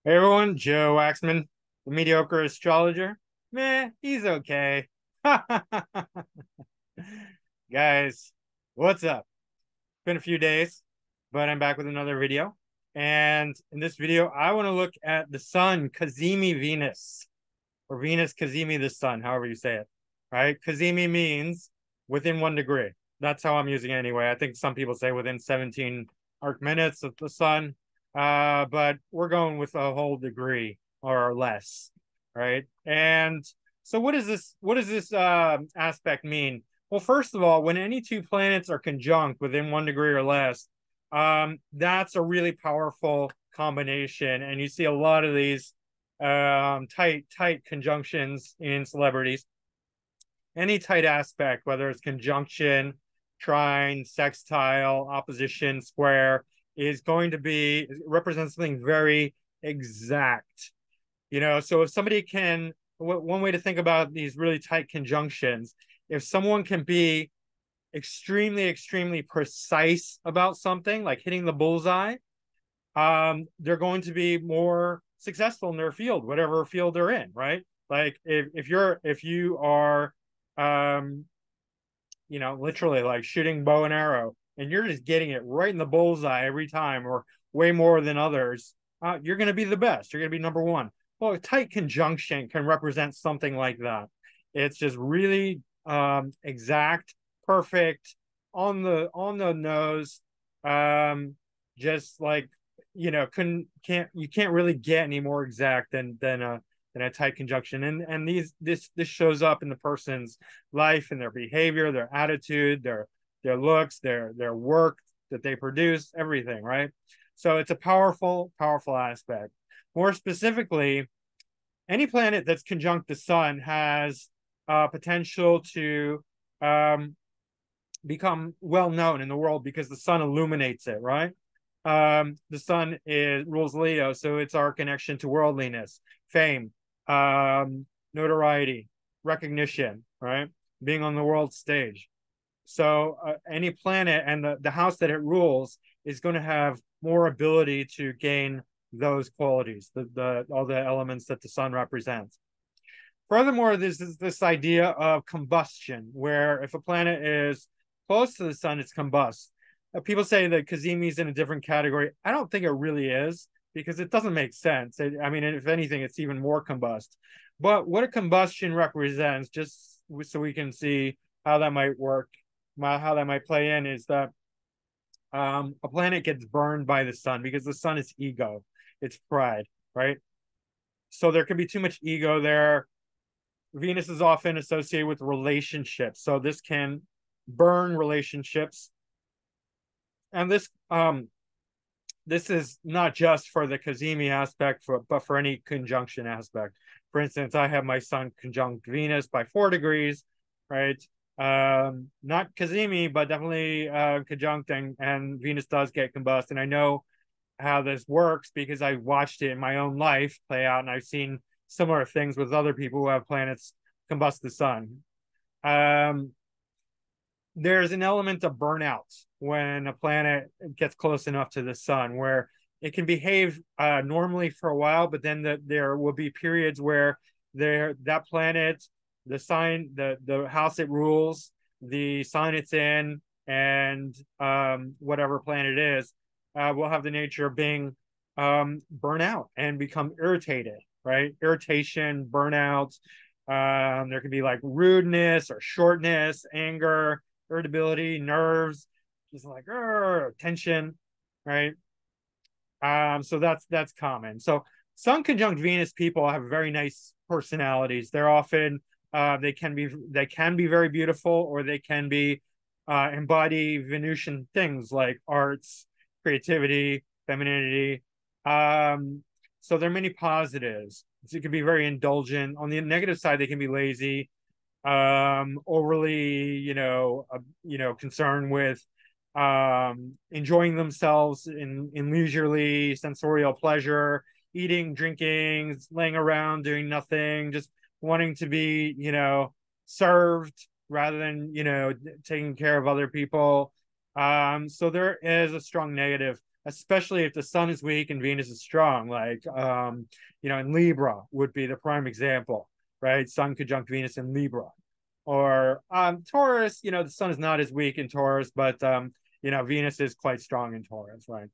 Hey everyone, Joe Waxman, the mediocre astrologer. Meh, he's okay. Guys, what's up? Been a few days, but I'm back with another video. And in this video, I want to look at the sun, Cazimi Venus, or Venus Cazimi the sun, however you say it. Right? Cazimi means within 1 degree. That's how I'm using it anyway. I think some people say within 17 arc minutes of the sun. But we're going with a whole degree or less, right? And so what does this aspect mean? Well, first of all, when any two planets are conjunct within 1 degree or less, that's a really powerful combination. And you see a lot of these tight conjunctions in celebrities. Any tight aspect, whether it's conjunction, trine, sextile, opposition, square, is going to be represent something very exact. So if somebody can, one way to think about these really tight conjunctions, if someone can be extremely precise about something, like hitting the bullseye, they're going to be more successful in their field, whatever field they're in, right? Like if you are literally like shooting bow and arrow and you're just getting it right in the bullseye every time, or way more than others, you're going to be the best. You're going to be number one. Well, a tight conjunction can represent something like that. It's just really exact, perfect, on the nose. Just like you can't really get any more exact than a tight conjunction. And this shows up in the person's life and their behavior, their attitude, their looks, their work that they produce, everything, right? So it's a powerful aspect. More specifically, any planet that's conjunct the sun has potential to become well known in the world because the sun illuminates it, right? The sun rules Leo, so it's our connection to worldliness, fame, notoriety, recognition, right? Being on the world stage. So any planet and the house that it rules is going to have more ability to gain those qualities, the all the elements that the sun represents. Furthermore, this is this idea of combustion, where if a planet is close to the sun, it's combust. People say that Cazimi is in a different category. I don't think it really is, because it doesn't make sense. I mean, if anything, it's even more combust. But what a combustion represents, just so we can see how that might work, how that might play in, is that a planet gets burned by the sun because the sun is ego, it's pride, right? So there can be too much ego there. Venus is often associated with relationships, so this can burn relationships. And this is not just for the Cazimi aspect, but for any conjunction aspect. For instance, I have my sun conjunct Venus by 4 degrees, right? Not Cazimi, but definitely conjunct, and Venus does get combust. And I know how this works because I watched it in my own life play out, and I've seen similar things with other people who have planets combust the sun. There's an element of burnout when a planet gets close enough to the sun, where it can behave normally for a while, but then there will be periods where that planet, the sign, the house it rules, the sign it's in, and whatever planet it is, will have the nature of being burnout and become irritated, right? Irritation, burnout. There could be like rudeness or shortness, anger, irritability, nerves, just like tension, right? So that's common. So Sun conjunct Venus people have very nice personalities. They're often they can be very beautiful, or they can be embody Venusian things like arts, creativity, femininity. So there are many positives. So it can be very indulgent. On the negative side, they can be lazy, overly, concerned with enjoying themselves in leisurely sensorial pleasure, eating, drinking, laying around, doing nothing, just wanting to be, served rather than, taking care of other people. So there is a strong negative especially if the sun is weak and Venus is strong, like, in Libra would be the prime example, right? Sun conjunct Venus in Libra. Or Taurus, the sun is not as weak in Taurus, but, Venus is quite strong in Taurus, right?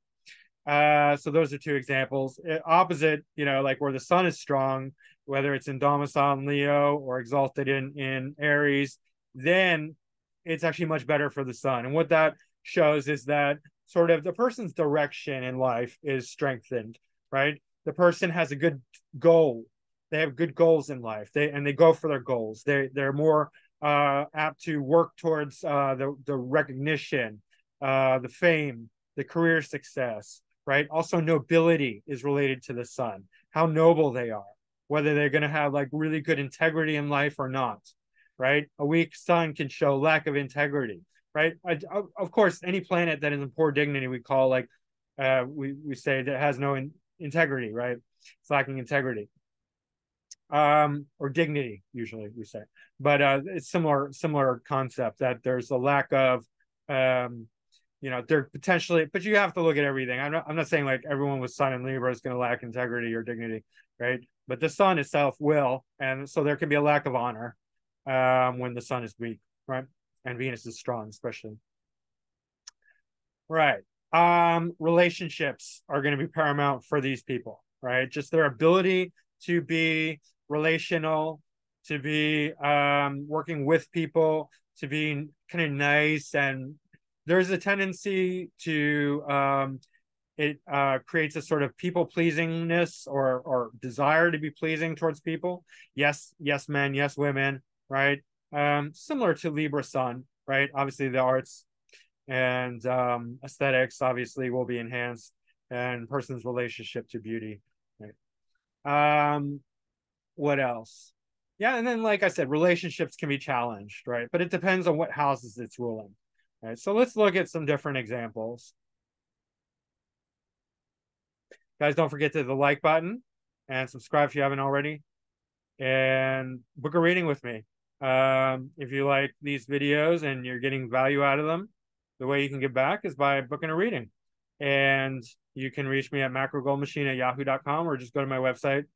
So those are two examples. Opposite, like where the sun is strong, whether it's in domicile in Leo or exalted in Aries, then it's actually much better for the sun. And what that shows is that sort of the person's direction in life is strengthened, right? The person has a good goal. They have good goals in life. They go for their goals. They're more apt to work towards the recognition, the fame, the career success, right? Also, nobility is related to the sun, how noble they are, whether they're going to have like really good integrity in life or not, right? A weak sun can show lack of integrity, right? Of course, any planet that is in poor dignity, we call like, we say that has no integrity, right? It's lacking integrity. Or dignity, usually we say, but it's similar concept that there's a lack of, there potentially, but you have to look at everything. I'm not saying like everyone with sun in Libra is going to lack integrity or dignity, right? But the sun itself will, and so there can be a lack of honor when the sun is weak, right? And Venus is strong, especially. Right. Relationships are going to be paramount for these people, right? Just their ability to be relational, to be working with people, to be kind of nice. And there's a tendency to it creates a sort of people pleasingness or desire to be pleasing towards people. Yes men, yes women, right? Similar to Libra sun, right? Obviously the arts and aesthetics obviously will be enhanced, and person's relationship to beauty, right? What else? Yeah, and then like I said, relationships can be challenged, right? But it depends on what houses it's ruling, right? So let's look at some different examples. Guys, don't forget to hit the like button and subscribe if you haven't already, and book a reading with me. If you like these videos and you're getting value out of them, the way you can get back is by booking a reading. And you can reach me at macrogoldmachine@yahoo.com, or just go to my website,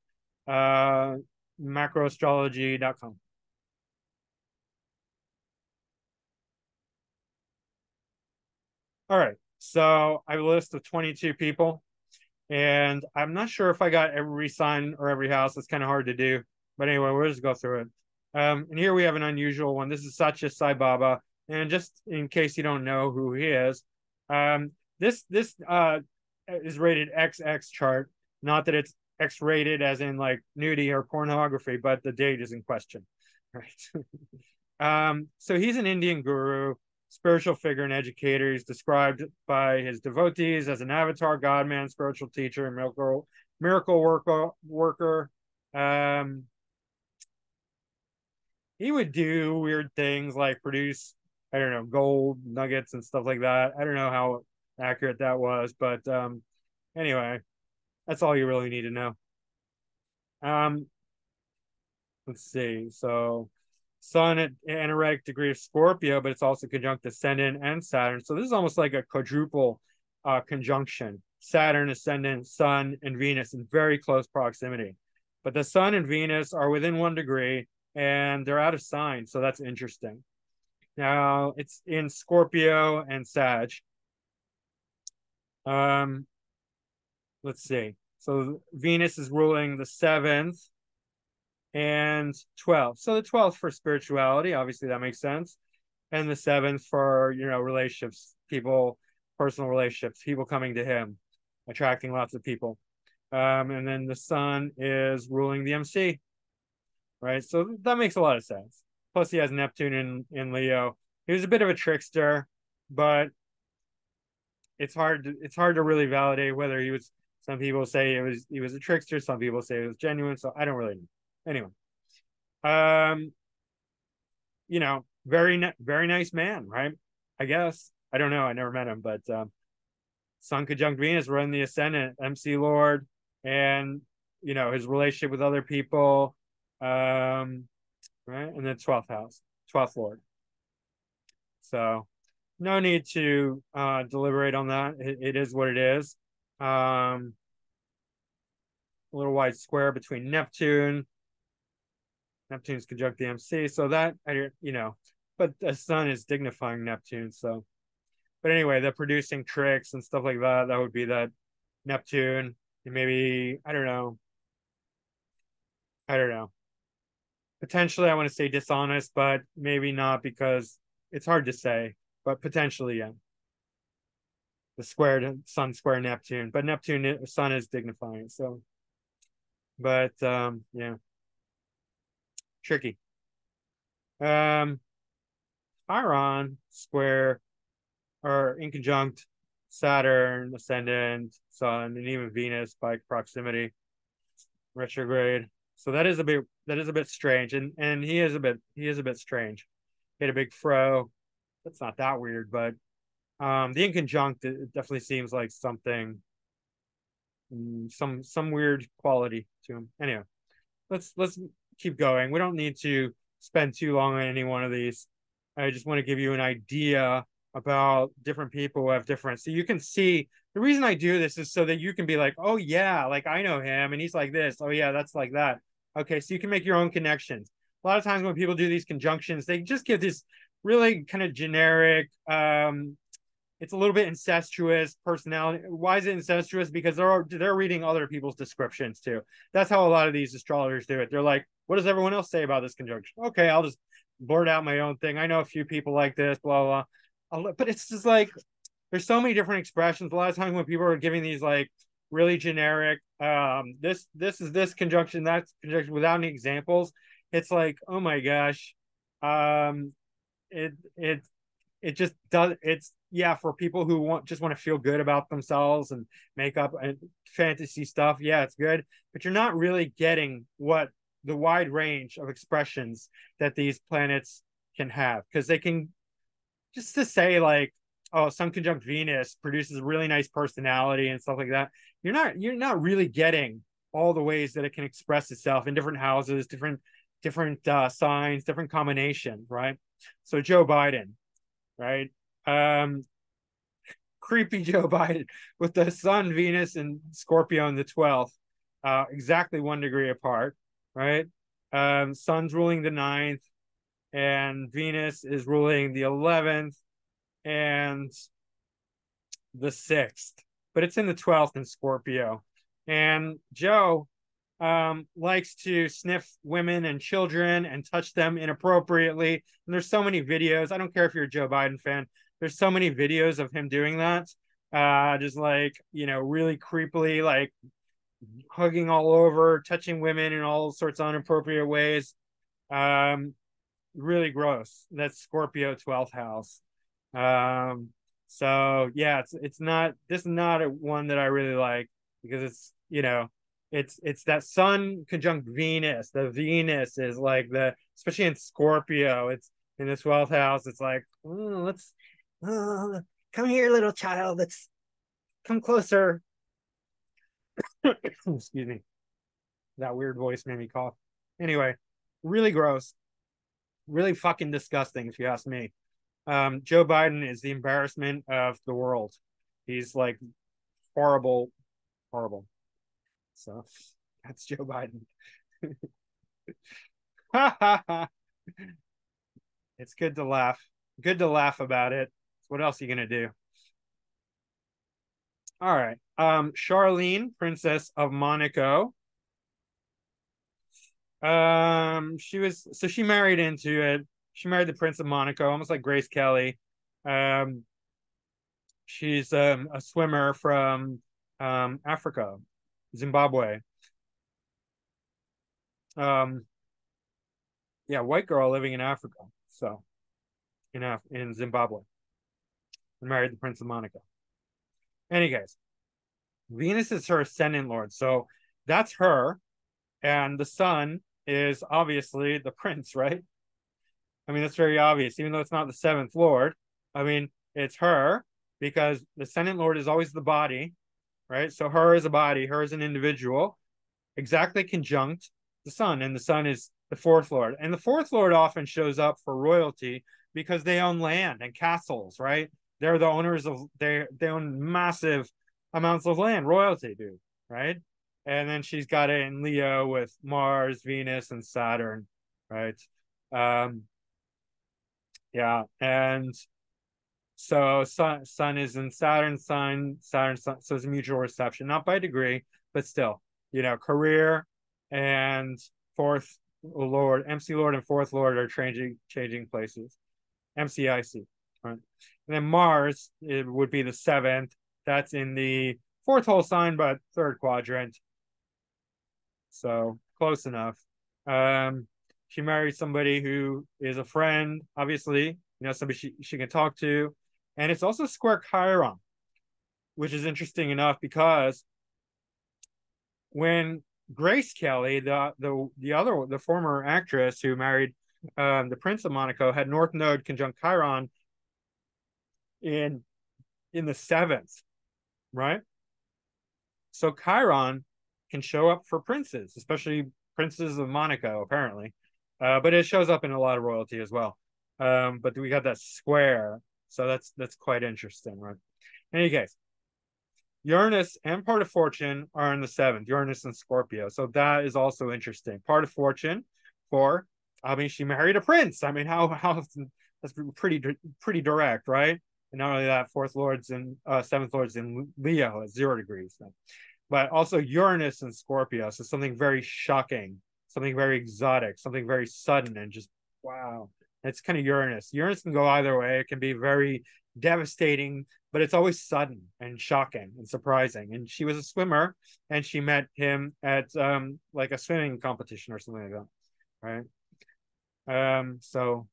macroastrology.com. All right, so I have a list of 22 people, and I'm not sure if I got every sign or every house. It's kind of hard to do, but anyway, we'll just go through it. And here we have an unusual one. This is Sathya Sai Baba, and just in case you don't know who he is, this is rated XX chart. Not that it's X-rated as in like nudity or pornography, but the date is in question, right? So he's an Indian guru, spiritual figure and educator. He's described by his devotees as an avatar, God-man, spiritual teacher, and miracle worker. He would do weird things like produce, I don't know, gold nuggets and stuff like that. I don't know how accurate that was, but anyway, that's all you really need to know. Let's see. So Sun at anaretic degree of Scorpio, but it's also conjunct Ascendant and Saturn. So this is almost like a quadruple conjunction. Saturn, Ascendant, Sun, and Venus in very close proximity. But the Sun and Venus are within 1 degree, and they're out of sign. So that's interesting. Now it's in Scorpio and Sag. Let's see. So Venus is ruling the 7th and 12th. So the 12th for spirituality, obviously that makes sense. And the 7th for, relationships, people, personal relationships, people coming to him, attracting lots of people. And then the Sun is ruling the MC, right? So that makes a lot of sense. Plus he has Neptune in Leo. He was a bit of a trickster, but it's hard to really validate whether he was. Some people say he was a trickster. Some people say it was genuine. So I don't really know. Anyway, very nice man, right? I guess. I don't know. I never met him, but Sun conjunct Venus, run the Ascendant, MC Lord, and his relationship with other people, right? And then 12th house, 12th Lord. So no need to deliberate on that. It is what it is. A little white square between Neptune. Neptune's conjunct the MC, so that, but the sun is dignifying Neptune. So, but anyway, the producing tricks and stuff like that, that would be that Neptune. And maybe, I don't know. Potentially, I want to say dishonest, but maybe not, because it's hard to say, but potentially, yeah. The squared sun square Neptune, but Neptune, sun is dignifying. So, but yeah, tricky. Chiron square, or in conjunct Saturn, ascendant, Sun, and even Venus by proximity, retrograde. So that is a bit strange, and he is a bit strange. He had a big fro. That's not that weird, but the in conjunct, it definitely seems like something, some weird quality to him. Anyway, let's keep going. We don't need to spend too long on any one of these. I just want to give you an idea about different people who have different. So you can see, the reason I do this is so that you can be like, oh yeah, like I know him and he's like this. Oh yeah, that's like that. Okay, so you can make your own connections. A lot of times when people do these conjunctions, they just give this really kind of generic, it's a little bit incestuous personality. Why is it incestuous? Because they're reading other people's descriptions too. That's how a lot of these astrologers do it. They're like, what does everyone else say about this conjunction? Okay, I'll just blurt out my own thing. I know a few people like this, blah blah. But it's just like, there's so many different expressions. A lot of times when people are giving these like really generic, this is this conjunction, that conjunction, without any examples, it's like, oh my gosh, it just does. It's, yeah, for people who just want to feel good about themselves and make up and fantasy stuff. Yeah, it's good, but you're not really getting what the wide range of expressions that these planets can have, because they can, just to say like, oh, Sun conjunct Venus produces a really nice personality and stuff like that. You're not really getting all the ways that it can express itself in different houses, different signs, different combinations, right? So Joe Biden, right? Creepy Joe Biden with the Sun, Venus, and Scorpio in the 12th, exactly 1 degree apart, right? Sun's ruling the 9th, and Venus is ruling the 11th and the 6th, but it's in the 12th in Scorpio. And Joe likes to sniff women and children and touch them inappropriately. And there's so many videos. I don't care if you're a Joe Biden fan. There's so many videos of him doing that. Just like, really creepily, like hugging all over, touching women in all sorts of inappropriate ways. Really gross. That's Scorpio 12th house. So yeah, it's not, this is not a one that I really like, because it's, it's that Sun conjunct Venus. The Venus is like especially in Scorpio, it's in the 12th house. It's like, let's come here, little child. Let's come closer. Excuse me. That weird voice made me cough. Anyway, really gross. Really fucking disgusting, if you ask me. Joe Biden is the embarrassment of the world. He's like horrible. So that's Joe Biden. It's good to laugh. Good to laugh about it. What else are you gonna do? All right. Charlene, Princess of Monaco. She married into it. She married the Prince of Monaco, almost like Grace Kelly. She's a swimmer from Africa, Zimbabwe. Yeah, white girl living in Africa. So in Zimbabwe. Married the Prince of Monaco. Anyways, Venus is her ascendant lord. So that's her. And the sun is obviously the prince, right? I mean, that's very obvious, even though it's not the 7th lord. I mean, it's her, because the ascendant lord is always the body, right? So her is a body, her is an individual, exactly conjunct the sun. And the sun is the 4th lord. And the 4th lord often shows up for royalty, because they own land and castles, right? They're the owners of they own massive amounts of land, royalty, dude, right? And then she's got it in Leo with Mars, Venus, and Saturn, right? Yeah, and so sun is in Saturn, sun, sun, so it's a mutual reception, not by degree, but still, career and fourth lord, MC Lord and fourth lord are changing places. MCIC, right? And then Mars, it would be the seventh. That's in the fourth whole sign, but third quadrant. So close enough. She married somebody who is a friend, obviously, somebody she can talk to. And it's also square Chiron, which is interesting enough because when Grace Kelly, the former actress who married the Prince of Monaco, had North Node conjunct Chiron in the seventh, right? So Chiron can show up for princes, especially princes of Monaco, apparently. But it shows up in a lot of royalty as well. But we got that square, so that's quite interesting, right? In any case, Uranus and part of fortune are in the seventh, Uranus and Scorpio. So that is also interesting. Part of fortune she married a prince. I mean, how that's pretty direct, right? And not only that, fourth lords and seventh lords in Leo at 0 degrees. But also Uranus and Scorpio. So something very shocking, something very exotic, something very sudden, and just wow. It's kind of Uranus. Uranus can go either way. It can be very devastating, but it's always sudden and shocking and surprising. And she was a swimmer, and she met him at like a swimming competition or something like that, right? So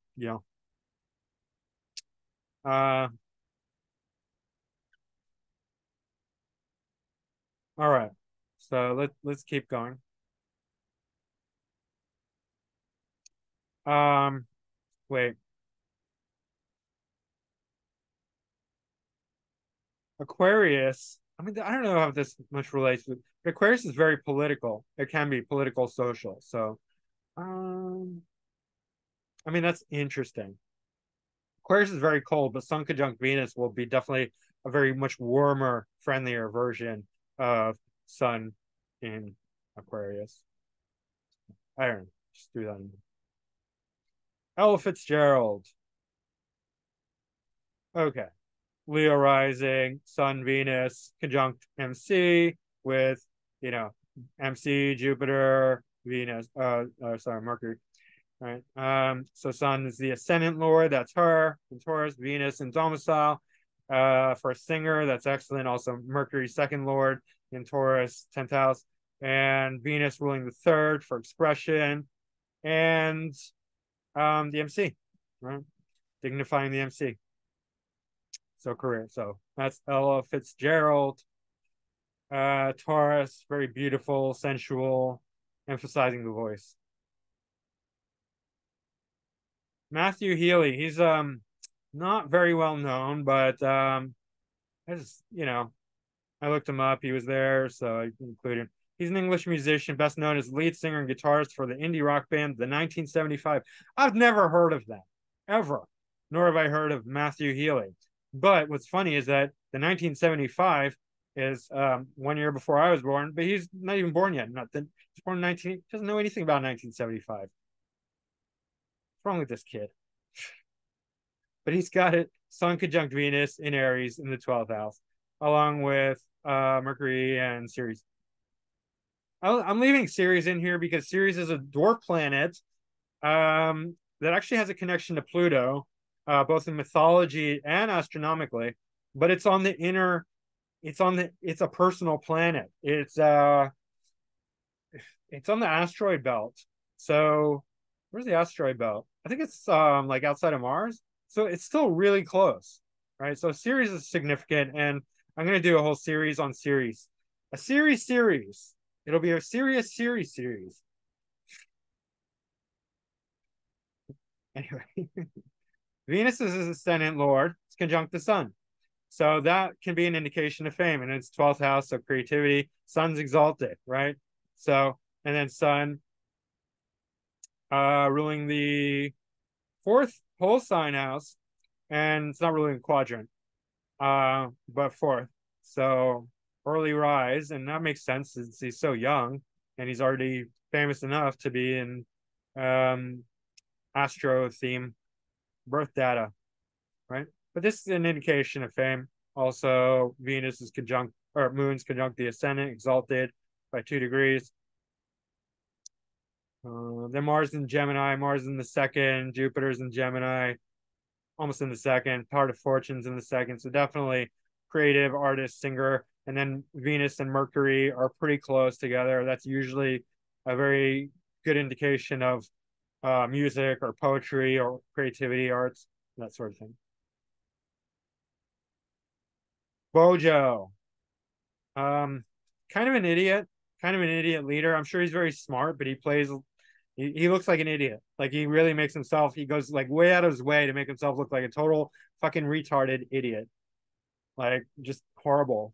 all right. So let's keep going. Wait. Aquarius. I mean, I don't know how this much relates, but Aquarius is very political. It can be political, social. So, I mean, that's interesting. Aquarius is very cold, but Sun conjunct Venus will be definitely a very much warmer, friendlier version of Sun in Aquarius. I don't know. Just threw that in. Ella Fitzgerald. Okay. Leo rising, Sun, Venus, conjunct MC with, MC, Jupiter, Venus, Mercury. Right. So Sun is the ascendant lord, that's her in Taurus, Venus in domicile. For a singer, that's excellent. Also, Mercury, second lord in Taurus, 10th house, and Venus ruling the third for expression, and the MC, right? Dignifying the MC. So career. So that's Ella Fitzgerald. Taurus, very beautiful, sensual, emphasizing the voice. Matthew Healy, he's not very well known, but I just I looked him up. He was there, so I included him. He's an English musician, best known as lead singer and guitarist for the indie rock band The 1975. I've never heard of that, ever, nor have I heard of Matthew Healy. But what's funny is that the 1975 is 1 year before I was born, but he's not even born yet. He's born in 19. Doesn't know anything about 1975. What's wrong with this kid? But he's got it. Sun conjunct Venus in Aries in the 12th house, along with Mercury and Ceres. I'm leaving Ceres in here because Ceres is a dwarf planet that actually has a connection to Pluto, both in mythology and astronomically. But it's on the inner. It's a personal planet. It's on the asteroid belt. So where's the asteroid belt? I think it's like outside of Mars. So it's still really close, right? So Ceres is significant, and I'm going to do a whole series on Ceres. A series. It'll be a serious series. Anyway, Venus is his ascendant lord. It's conjunct the sun. So that can be an indication of fame. And it's 12th house, so creativity. Sun's exalted, right? So, and then sun ruling the fourth whole sign house, and it's not really in quadrant, but fourth. So early rise, and that makes sense since he's so young and he's already famous enough to be in astro theme birth data, right? But this is an indication of fame. Also, Venus is conjunct, or Moon's conjunct the ascendant, exalted by 2 degrees. Then Mars in Gemini, Mars in the second, Jupiter's in Gemini, almost in the second, part of Fortune's in the second. So definitely creative, artist, singer. And then Venus and Mercury are pretty close together. That's usually a very good indication of music or poetry or creativity, arts, that sort of thing. Bojo. Kind of an idiot, leader. I'm sure he's very smart, but he looks like an idiot. Like he really makes himself, he goes like way out of his way to make himself look like a total fucking retarded idiot. Like just horrible.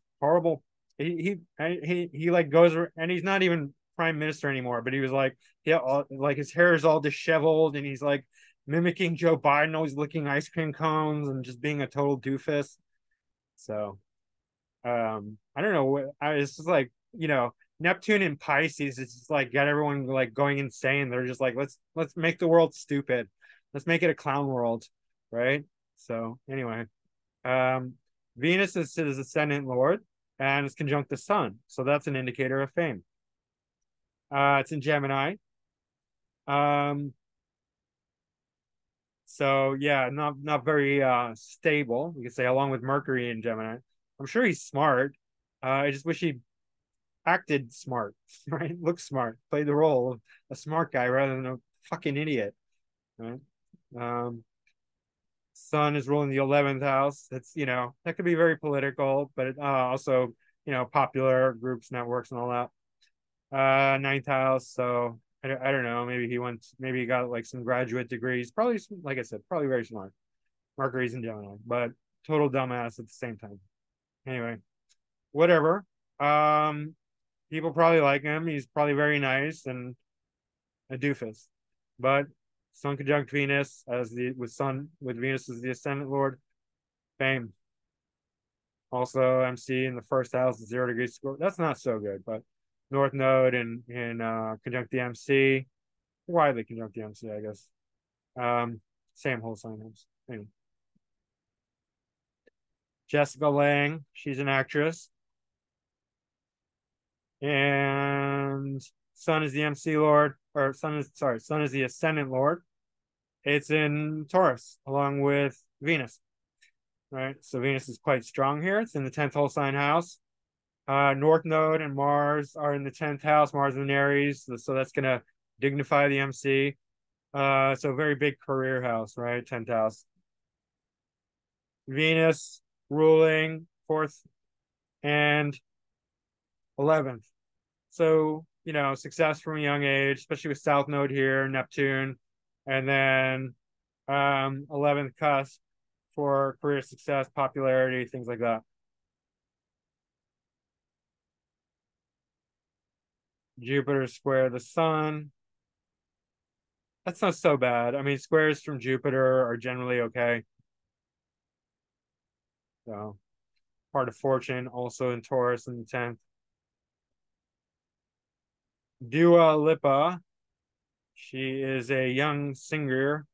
He like goes, and he's not even prime minister anymore, but he was like, yeah, like his hair is all disheveled and he's like mimicking Joe Biden, always licking ice cream cones and just being a total doofus. So I don't know. It's just like, Neptune and Pisces, it's just like got everyone like going insane. They're just like, let's make the world stupid. Let's make it a clown world, right? So anyway, Venus is his ascendant lord and it's conjunct the sun. So that's an indicator of fame. It's in Gemini. So yeah, not very stable, you could say, along with Mercury in Gemini. I'm sure he's smart. I just wish he acted smart, right? Looked smart, played the role of a smart guy rather than a fucking idiot, right? Sun is ruling the 11th house. That's, that could be very political, but it, also, popular groups, networks, and all that. Ninth house. So I don't know. Maybe he got like some graduate degrees. Probably, like I said, probably very smart. Mercury's in Gemini, but total dumbass at the same time. Anyway, whatever. People probably like him. He's probably very nice and a doofus. But Sun conjunct Venus with Venus as the ascendant lord, fame. Also, MC in the first house, 0 degrees score. That's not so good, but North Node in conjunct the MC. Widely conjunct the MC, I guess. Same whole sign house. Anyway. Jessica Lange, she's an actress. And Sun is the MC lord, or Sun is the ascendant lord. It's in Taurus along with Venus, right? So Venus is quite strong here. It's in the 10th whole sign house. North Node and Mars are in the 10th house. Mars in Aries, so that's going to dignify the MC. So very big career house, right? 10th house. Venus ruling 4th and 11th. So, success from a young age, especially with South Node here, Neptune, and then 11th cusp for career success, popularity, things like that. Jupiter square the sun. That's not so bad. I mean, squares from Jupiter are generally okay. So, part of Fortune, also in Taurus in the 10th. Dua Lipa. She is a young singer.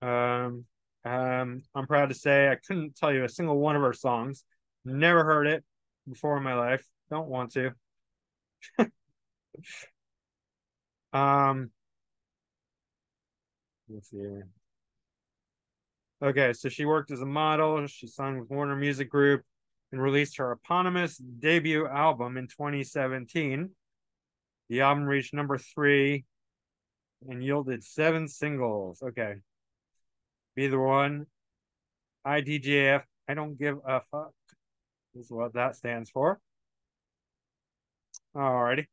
I'm proud to say I couldn't tell you a single one of her songs. Never heard it before in my life. Don't want to. Let's see here. Okay, so she worked as a model. She signed with Warner Music Group and released her eponymous debut album in 2017. The album reached number 3 and yielded 7 singles. Okay. Be the one. IDGF. I don't give a fuck. This is what that stands for. Alrighty.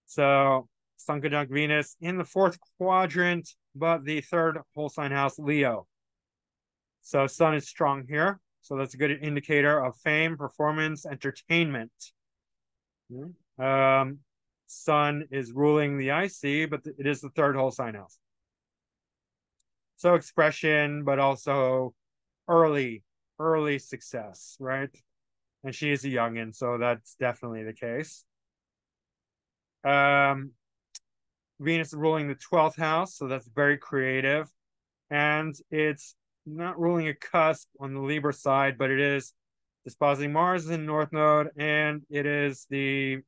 So, Sun conjunct Venus in the 4th quadrant, but the 3rd whole sign house, Leo. So, Sun is strong here. So, that's a good indicator of fame, performance, entertainment. Sun is ruling the IC, but it is the 3rd whole sign house. So expression, but also early, early success, right? And she is a youngin, so that's definitely the case. Venus is ruling the 12th house, so that's very creative. And it's not ruling a cusp on the Libra side, but it is dispositing Mars in North Node, and it is the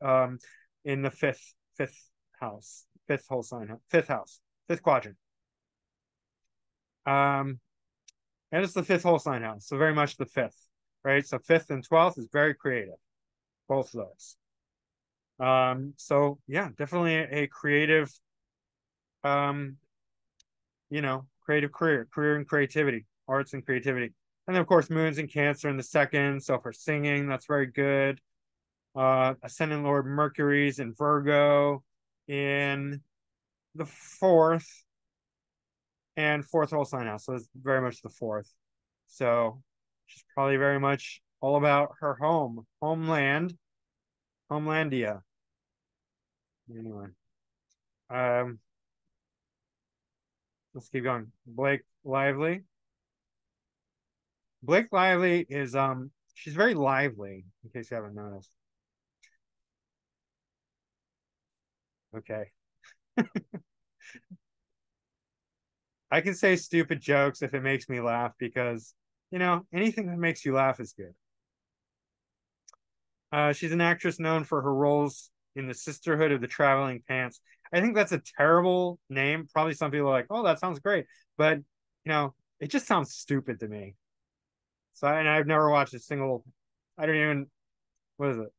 in the fifth house, fifth whole sign, fifth house, fifth quadrant. And it's the fifth whole sign house, so very much the fifth, right? So fifth and 12th is very creative, both of those. So yeah, definitely a creative, creative career and creativity, arts and creativity. And then of course, moon's in Cancer in the second. So for singing, that's very good. Ascendant Lord Mercury's in Virgo in the fourth and fourth whole sign house. So it's very much the fourth. So she's probably very much all about her homelandia. Anyway, let's keep going. Blake Lively. Blake Lively is she's very lively, in case you haven't noticed. Okay. I can say stupid jokes if it makes me laugh because, anything that makes you laugh is good. She's an actress known for her roles in the Sisterhood of the Traveling Pants. I think that's a terrible name. Probably some people are like, oh, that sounds great. But, it just sounds stupid to me. So, and I've never watched a single, I don't even, what is it?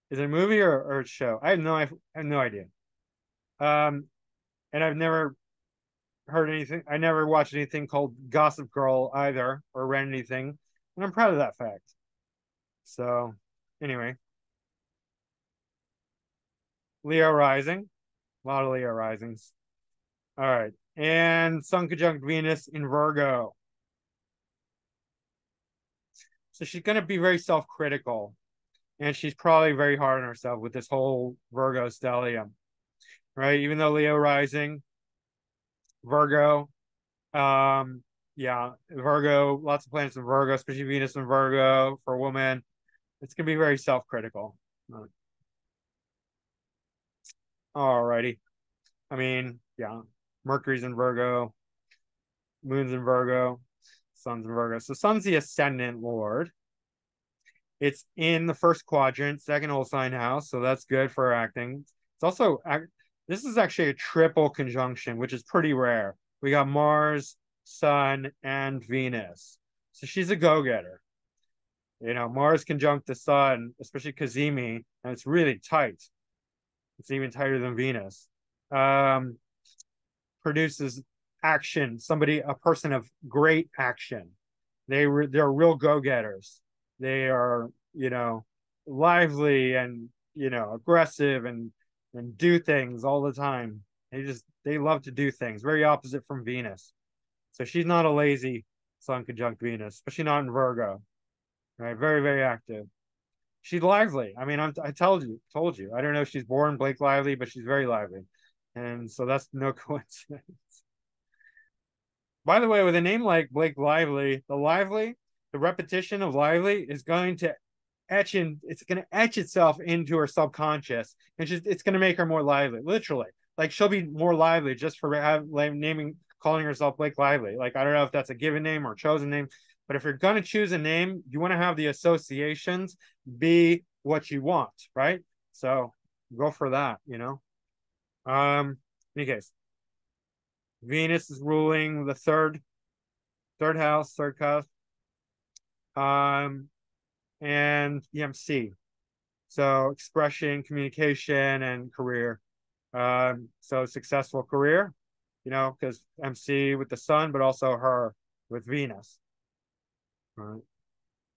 Is it a movie or a show? I have no idea. And I've never heard anything. I never watched anything called Gossip Girl either, or read anything, and I'm proud of that fact. So, anyway, Leo rising, a lot of Leo risings. All right, and Sun conjunct Venus in Virgo. So she's going to be very self-critical, and she's probably very hard on herself with this whole Virgo stellium, right? Even though Leo rising, Virgo, yeah, Virgo, lots of planets in Virgo, especially Venus in Virgo for a woman. It's gonna be very self-critical. Alrighty. I mean, yeah, Mercury's in Virgo, Moon's in Virgo, Sun's in Virgo. So Sun's the ascendant lord. It's in the first quadrant, second whole sign house, so that's good for acting. It's also this is actually a triple conjunction, which is pretty rare. We got Mars, Sun, and Venus. So she's a go-getter. Mars conjunct the Sun, especially Cazimi, and it's really tight. It's even tighter than Venus. Produces action, a person of great action. They're real go-getters. They are, lively and, aggressive and do things all the time. They love to do things. Very opposite from Venus. So she's not a lazy Sun conjunct Venus, especially not in Virgo. Right? Very, very active. She's lively. I mean, I told you. I don't know if she's born Blake Lively, but she's very lively. And so that's no coincidence. By the way, with a name like Blake Lively, the repetition of lively is going to it's going to etch itself into her subconscious, and it's going to make her more lively. Literally, like she'll be more lively just for calling herself Blake Lively. Like I don't know if that's a given name or chosen name, but if you're going to choose a name, you want to have the associations be what you want, right? So go for that. In any case, Venus is ruling the third house, third cusp. And EMC. So expression, communication, and career. So successful career, because MC with the Sun, but also her with Venus. All right.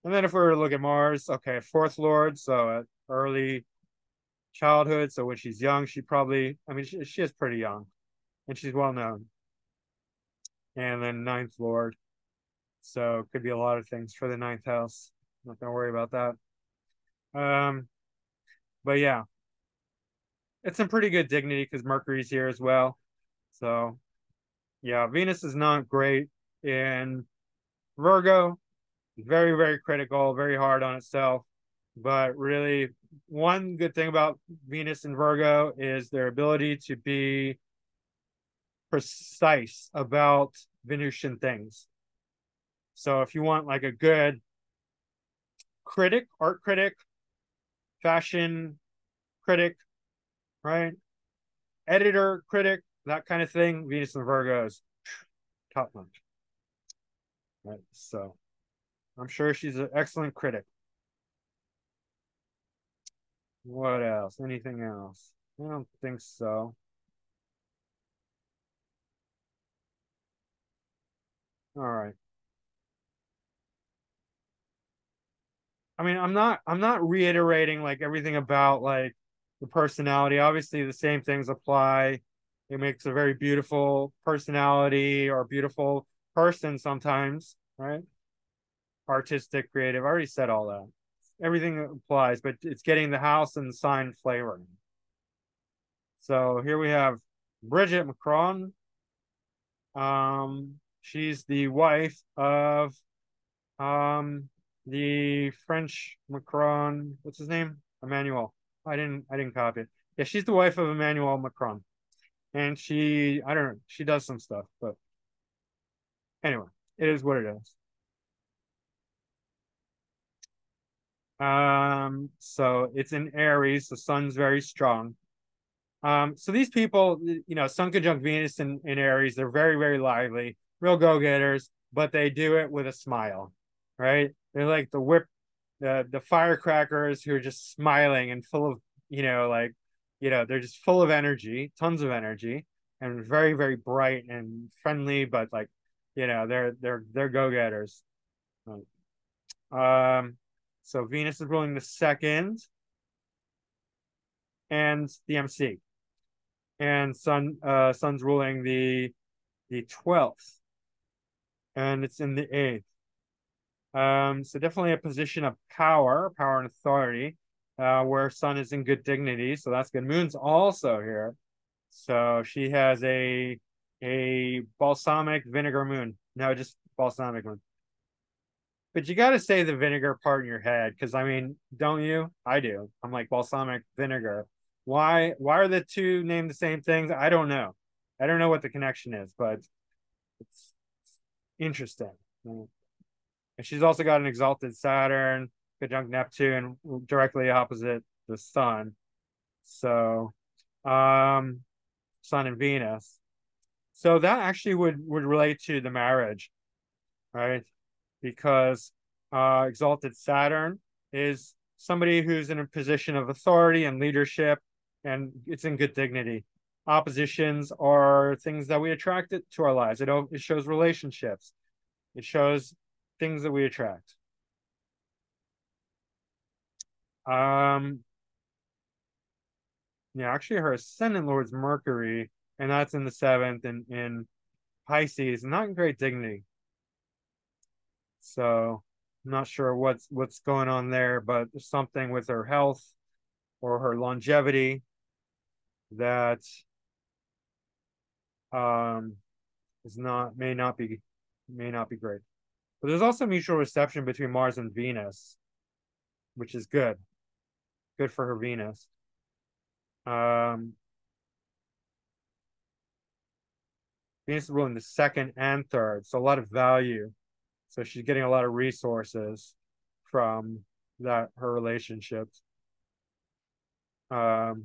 And then if we were to look at Mars, okay, fourth lord, so early childhood. So when she's young, she is pretty young, and she's well known. And then ninth lord, so it could be a lot of things for the ninth house. Not gonna worry about that. But yeah, it's some pretty good dignity because Mercury's here as well. So Yeah, Venus is not great in Virgo. Very, very critical, very hard on itself. But really, one good thing about Venus and Virgo is their ability to be precise about Venusian things. So if you want like a good critic, art critic, fashion critic, right? Editor, critic, that kind of thing, Venus and Virgo is top notch. Right. So I'm sure she's an excellent critic. What else? Anything else? I don't think so. All right. I mean, I'm not reiterating like everything about like the personality. Obviously, the same things apply. It makes a very beautiful personality or beautiful person sometimes, right? Artistic, creative. I already said all that. Everything applies, but it's getting the house and the sign flavor. So here we have Brigitte Macron. She's the wife of the French Macron. What's his name? Emmanuel. I didn't copy it. Yeah, she's the wife of Emmanuel Macron. And I don't know, she does some stuff, but anyway, it is what it is. So it's in Aries, the sun's very strong. So these people, Sun conjunct Venus in Aries, they're very, very lively, real go-getters, but they do it with a smile, right? They're like the firecrackers who are just smiling and full of, they're just full of energy, tons of energy, and very, very bright and friendly, but like, they're go-getters. Um, so Venus is ruling the second and the MC. And Sun's ruling the 12th, and it's in the 8th. So definitely a position of power and authority, where Sun is in good dignity, so that's good. Moon's also here, so she has a balsamic vinegar moon. No, just balsamic moon. But you got to say the vinegar part in your head, because I mean, don't you? I do. I'm like balsamic vinegar. Why are the two named the same things? I don't know. I don't know what the connection is, but it's interesting. And she's also got an exalted Saturn, conjunct Neptune, directly opposite the sun. So, Sun and Venus. So that actually would relate to the marriage, right? Because exalted Saturn is somebody who's in a position of authority and leadership, and it's in good dignity. Oppositions are things that we attract to our lives. It shows relationships. It shows things that we attract. Um, yeah, actually, her ascendant lord's Mercury, and that's in the seventh and in Pisces, not in great dignity. So I'm not sure what's going on there, but there's something with her health or her longevity that um is not may not be great. But there's also mutual reception between Mars and Venus, which is good. Good for her Venus. Um Venus is ruling the second and third, so a lot of value. So she's getting a lot of resources from her relationships. Um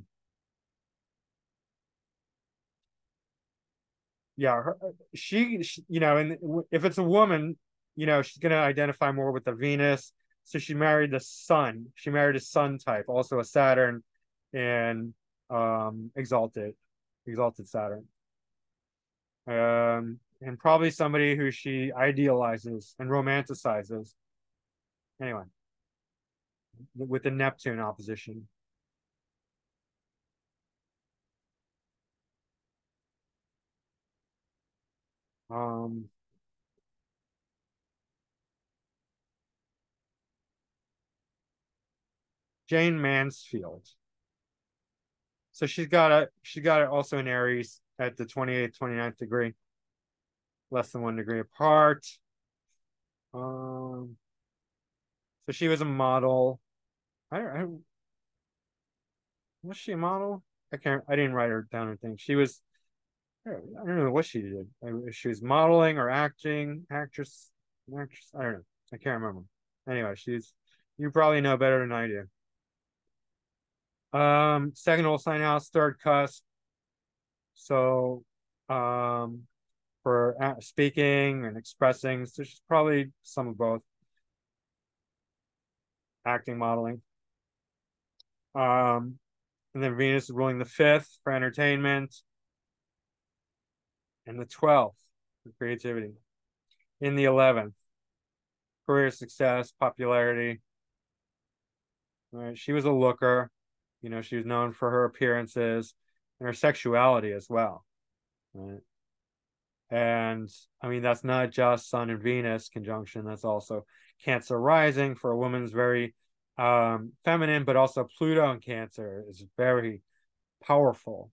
yeah, and if it's a woman, she's going to identify more with the Venus. So she married the sun. She married a sun type, also a Saturn and exalted Saturn. And probably somebody who she idealizes and romanticizes. Anyway, with the Neptune opposition. Um, Jayne Mansfield. So she's got it also in Aries at the 28th, 29th degree. less than 1 degree apart. So she was a model. I was she a model? I didn't write her down or thing. She was, I don't know what she did. She was modeling or actress. I don't know. I can't remember. Anyway, you probably know better than I do. Second whole sign house, third cusp. So, for speaking and expressing, so she's probably some of both. Acting, modeling. And then Venus is ruling the 5th for entertainment, and the 12th for creativity. In the 11th, career success, popularity. Right? She was a looker. She was known for her appearances and her sexuality as well. Right? And I mean, that's not just Sun and Venus conjunction. That's also Cancer rising for a woman's very feminine, but also Pluto in Cancer is very powerful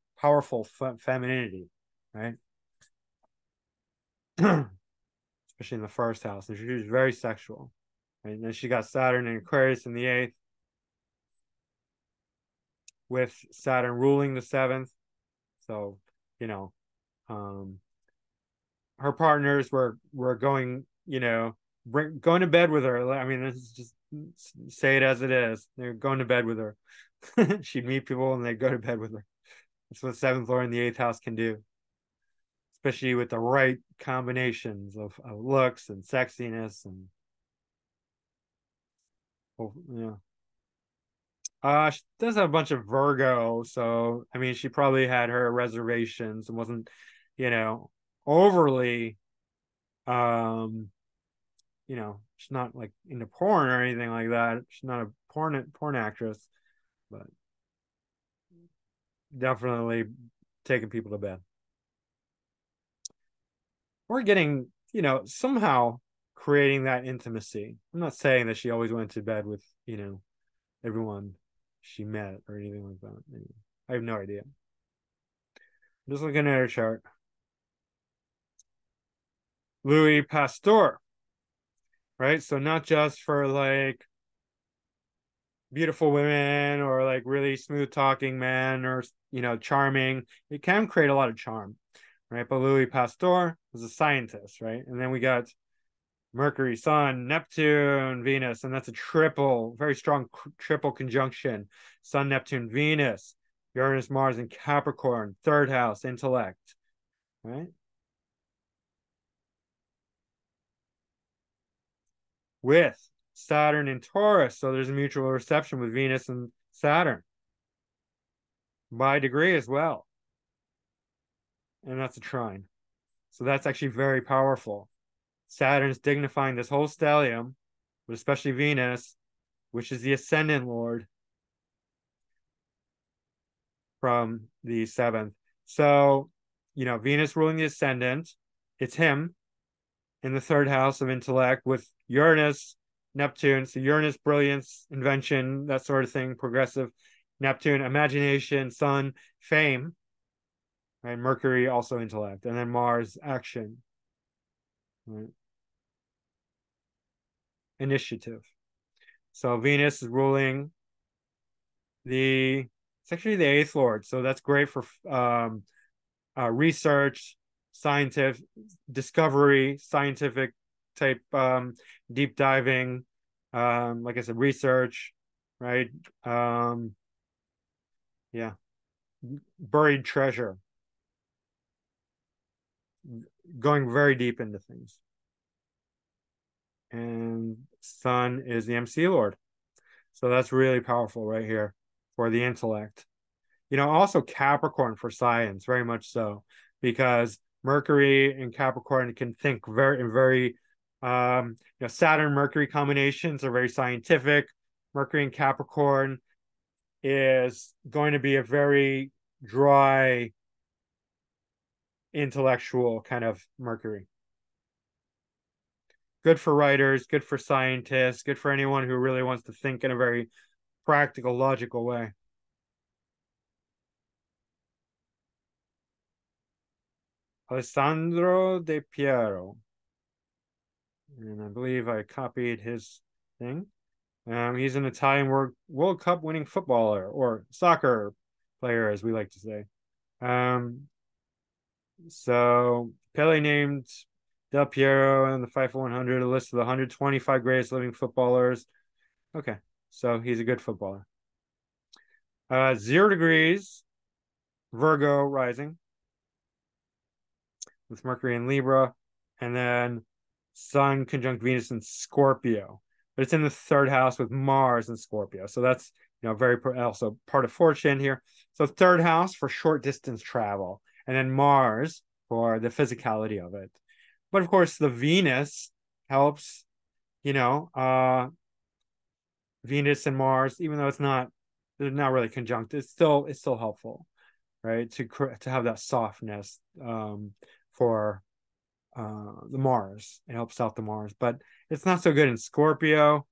femininity, right? Especially in the first house. And she was very sexual. Right? And then she got Saturn in Aquarius in the 8th, with Saturn ruling the 7th. So, her partners were going, going to bed with her. I mean, this is just say it as it is. They're going to bed with her. She'd meet people and they'd go to bed with her. That's what 7th Lord in the 8th house can do, especially with the right combinations of looks and sexiness and she does have a bunch of Virgo, so I mean, she probably had her reservations and wasn't, overly, she's not like into porn or anything like that. She's not a porn actress, but definitely taking people to bed. We're getting, somehow creating that intimacy. I'm not saying that she always went to bed with, everyone she met or anything like that. I have no idea. I'm just looking at her chart. Louis Pasteur, right? So not just for like beautiful women or like really smooth talking men or charming. It can create a lot of charm, right? But Louis Pasteur was a scientist, right? And then we got Mercury, Sun, Neptune, Venus, and that's a very strong triple conjunction. Sun, Neptune, Venus, Uranus, Mars, and Capricorn, 3rd house, intellect, right? With Saturn in Taurus, so there's a mutual reception with Venus and Saturn by degree as well. And that's a trine. So that's actually very powerful. Saturn's dignifying this whole stellium, but especially Venus, which is the ascendant lord from the 7th. So, Venus ruling the ascendant, it's him in the 3rd house of intellect with Uranus, Neptune. So Uranus, brilliance, invention, that sort of thing, progressive. Neptune, imagination, Sun, fame. Right? Mercury, also intellect. And then Mars, action. Right? Initiative. So Venus is ruling it's actually the 8th lord. So that's great for research, scientific discovery, scientific type deep diving, like I said, research, right? Yeah, buried treasure, going very deep into things. And Sun is the MC Lord, so that's really powerful right here for the intellect. Also Capricorn for science, very much so, because Mercury and Capricorn can think very, Saturn Mercury combinations are very scientific. Mercury and Capricorn is going to be a very dry, intellectual kind of Mercury. Good for writers, good for scientists, good for anyone who really wants to think in a very practical, logical way. Alessandro Del Piero. And I believe I copied his thing. He's an Italian World Cup winning footballer or soccer player, as we like to say. So Pele named Del Piero in the FIFA 100 a list of the 125 greatest living footballers. Okay, so he's a good footballer. 0 degrees, Virgo rising with Mercury in Libra, and then Sun conjunct Venus in Scorpio. But it's in the 3rd house with Mars in Scorpio. So that's very also part of fortune here. So 3rd house for short distance travel, and then Mars for the physicality of it. But of course, the Venus helps, Venus and Mars, even though they're not really conjunct, it's still helpful, right? To have that softness for the Mars. It helps out the Mars, but it's not so good in Scorpio.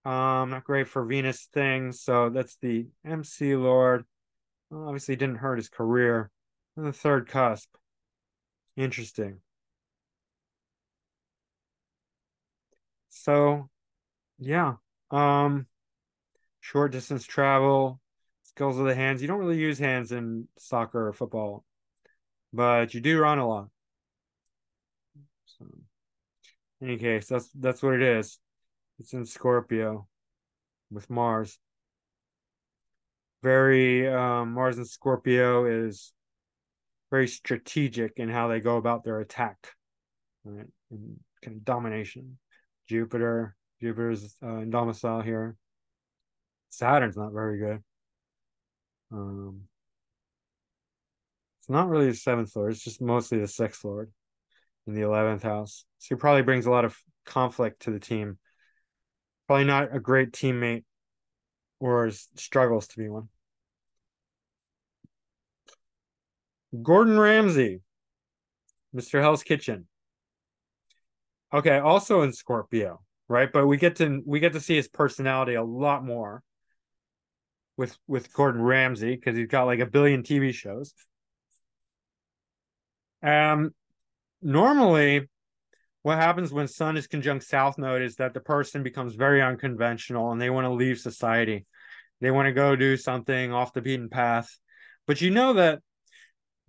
Not great for Venus things. So that's the MC Lord. Obviously didn't hurt his career. And the 3rd cusp. Interesting. So yeah. Short distance travel, skills of the hands. You don't really use hands in soccer or football, but you do run a lot. So in any case, that's what it is. It's in Scorpio with Mars. Very Mars and Scorpio is very strategic in how they go about their attack, right? And kind of domination. Jupiter's in domicile here. Saturn's not very good. It's not really the 7th lord. It's just mostly the 6th lord in the 11th house. So he probably brings a lot of conflict to the team. Probably not a great teammate, or struggles to be one. Gordon Ramsay, Mr. Hell's Kitchen. Okay, also in Scorpio, right? But we get to see his personality a lot more with Gordon Ramsay because he's got like a billion TV shows. Normally, what happens when Sun is conjunct South Node is that the person becomes very unconventional and they want to leave society. They want to go do something off the beaten path. But you know that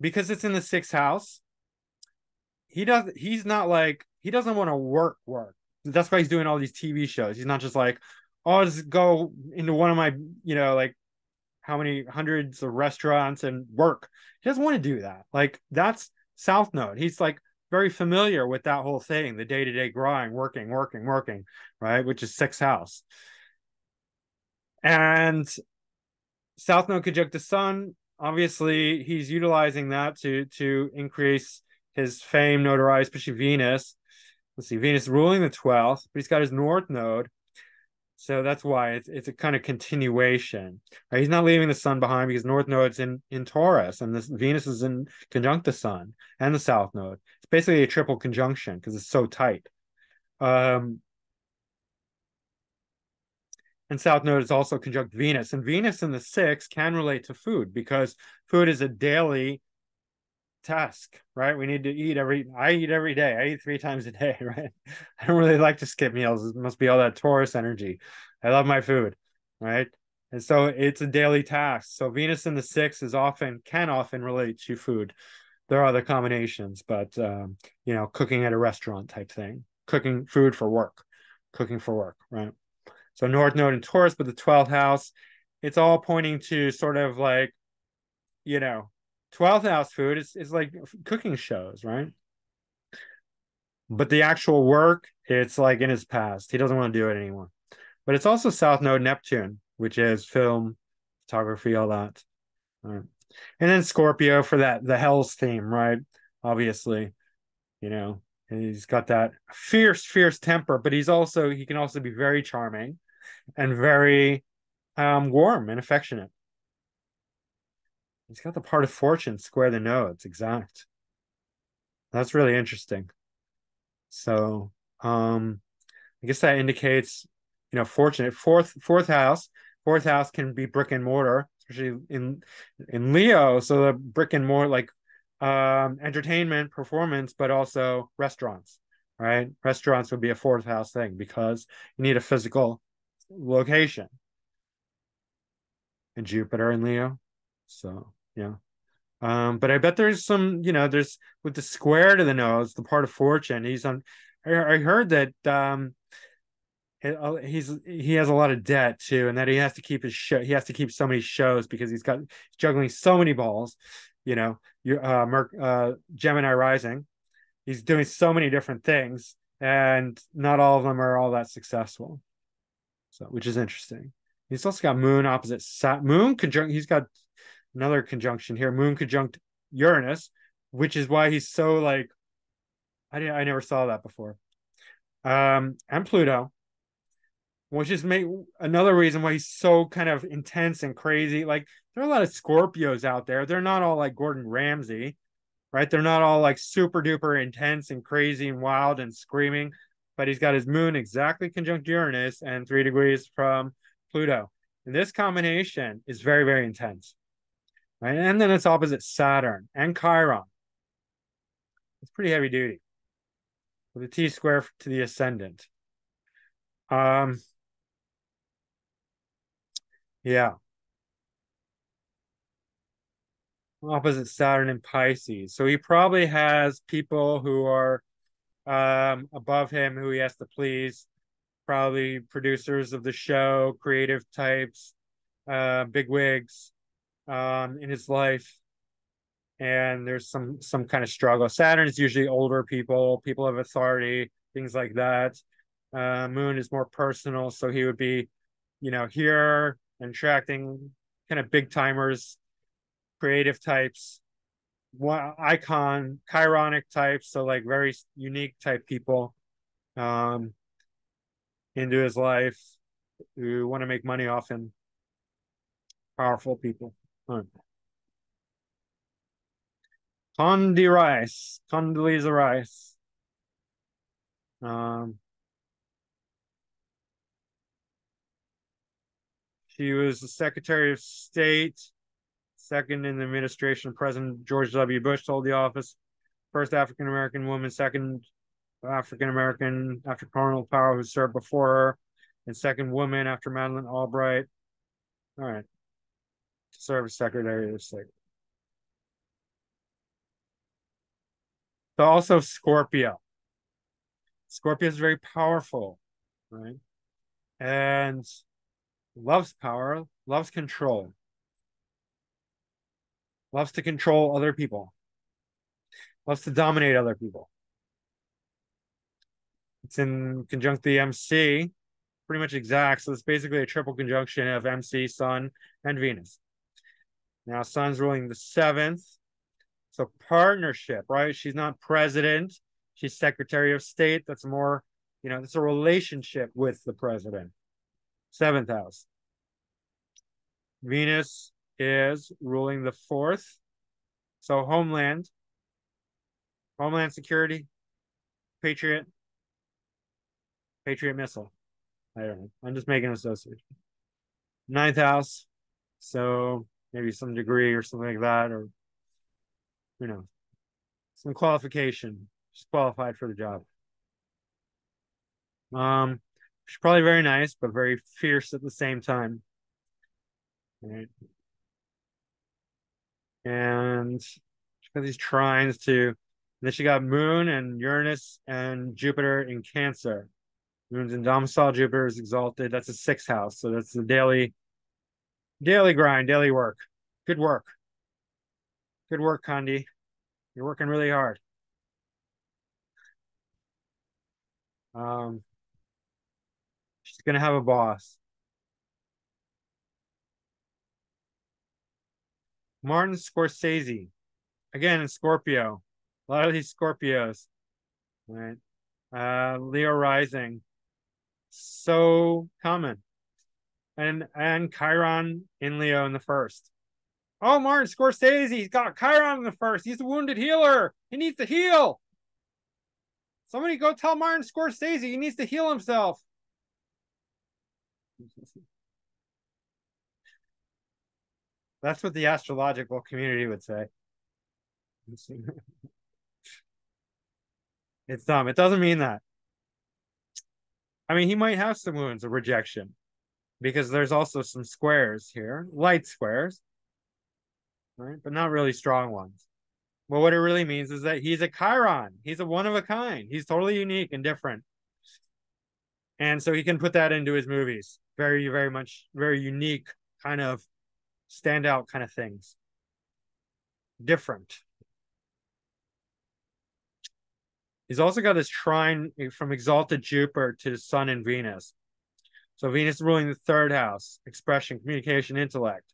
because it's in the 6th house, he doesn't want to work. That's why he's doing all these TV shows. He's not just like, oh, I'll just go into one of my, like how many hundreds of restaurants and work. He doesn't want to do that. Like that's South Node. He's like very familiar with that whole thing, the day-to-day grind, working, right? Which is 6th house. And South Node conjunct the Sun, obviously he's utilizing that to increase his fame, notoriety, especially Venus. Let's see, Venus ruling the 12th, but he's got his North Node. So that's why it's a kind of continuation. Right? He's not leaving the Sun behind because North Node's in Taurus, and this Venus is in conjunct the Sun and the South Node. It's basically a triple conjunction because it's so tight. And South Node is also conjunct Venus. And Venus in the 6th can relate to food because food is a daily task, right? We need to eat I eat every day. I eat 3 times a day, right? I don't really like to skip meals. It must be all that Taurus energy. I love my food, right? And so it's a daily task. So Venus in the 6th can often relate to food. There are other combinations, but cooking at a restaurant type thing, cooking for work, right? So North Node in Taurus, but the 12th house, it's all pointing to sort of like, 12th house food is like cooking shows, right? But the actual work, it's like in his past. He doesn't want to do it anymore. But it's also South Node Neptune, which is film, photography, all that. Right. And then Scorpio for the Hell's theme, right? Obviously, and he's got that fierce temper, but he can also be very charming and very warm and affectionate. He's got the part of fortune square the nodes, exact. That's really interesting. So I guess that indicates, fortunate fourth house. Fourth house can be brick and mortar, especially in Leo. So the brick and mortar, like entertainment, performance, but also restaurants, right? Restaurants would be a fourth house thing because you need a physical location. And Jupiter in Leo. So, yeah. But I bet there's some, there's with the square to the nose, the part of fortune. He's on. I heard that he has a lot of debt too, and that he has to keep his show. He has to keep so many shows because he's juggling so many balls. Gemini rising. He's doing so many different things, and not all of them are all that successful. So, which is interesting. He's also got Moon opposite Moon conjunct. He's got another conjunction here, Moon conjunct Uranus, which is why he's so like. I never saw that before. And Pluto, which is another reason why he's so kind of intense and crazy. Like there are a lot of Scorpios out there. They're not all like Gordon Ramsay, right? They're not all like super duper intense and crazy and wild and screaming. But he's got his Moon exactly conjunct Uranus and 3 degrees from Pluto. And this combination is very, very intense. Right? And then it's opposite Saturn and Chiron. It's pretty heavy duty with a T square to the ascendant. Yeah. Opposite Saturn and Pisces. So he probably has people who are above him who he has to please. Probably producers of the show, creative types, big wigs in his life. And there's some kind of struggle. Saturn is usually older people of authority, things like that. Moon is more personal, so he would be, here and attracting kind of big timers, creative types, chironic types, so like very unique type people into his life who want to make money off him. Powerful people. Condoleezza Rice. She was the Secretary of State, second in the administration of President George W. Bush to hold the office. First African American woman, second African American after Colonial Powell who served before her, and second woman after Madeleine Albright. All right, to serve as Secretary of State. So also Scorpio. Scorpio is very powerful, right? And loves power, loves control, loves to control other people, loves to dominate other people. It's in conjunct the MC, pretty much exact. So it's basically a triple conjunction of MC, Sun, and Venus. Now, Sun's ruling the 7th. So partnership, right? She's not president. She's Secretary of State. That's more, it's a relationship with the president. 7th house. Venus is ruling the 4th. So homeland security, Patriot missile. I don't know. I'm just making an association. 9th house. So maybe some degree or something like that, or some qualification. She's qualified for the job. She's probably very nice, but very fierce at the same time. Right. And she's got these trines too. And then she got Moon and Uranus and Jupiter in Cancer. Moon's in domicile, Jupiter is exalted. That's a 6th house. So that's the daily grind, daily work. Good work. Good work, Condi. You're working really hard. She's gonna have a boss. Martin Scorcese, again in Scorpio. A lot of these Scorpios, right? Leo rising, so common, and Chiron in Leo in the 1st. Oh, Martin Scorsese, he's got Chiron in the 1st. He's a wounded healer. He needs to heal. Somebody go tell Martin Scorsese he needs to heal himself. That's what the astrological community would say. It's dumb. It doesn't mean that. I mean, he might have some wounds of rejection because there's also some squares here, light squares, right? But not really strong ones. Well, what it really means is that he's a Chiron. He's a one of a kind. He's totally unique and different. And so he can put that into his movies. Very, very much, very unique kind of standout kind of things. Different. He's also got this trine from exalted Jupiter to the Sun and Venus. So Venus ruling the third house, expression, communication, intellect.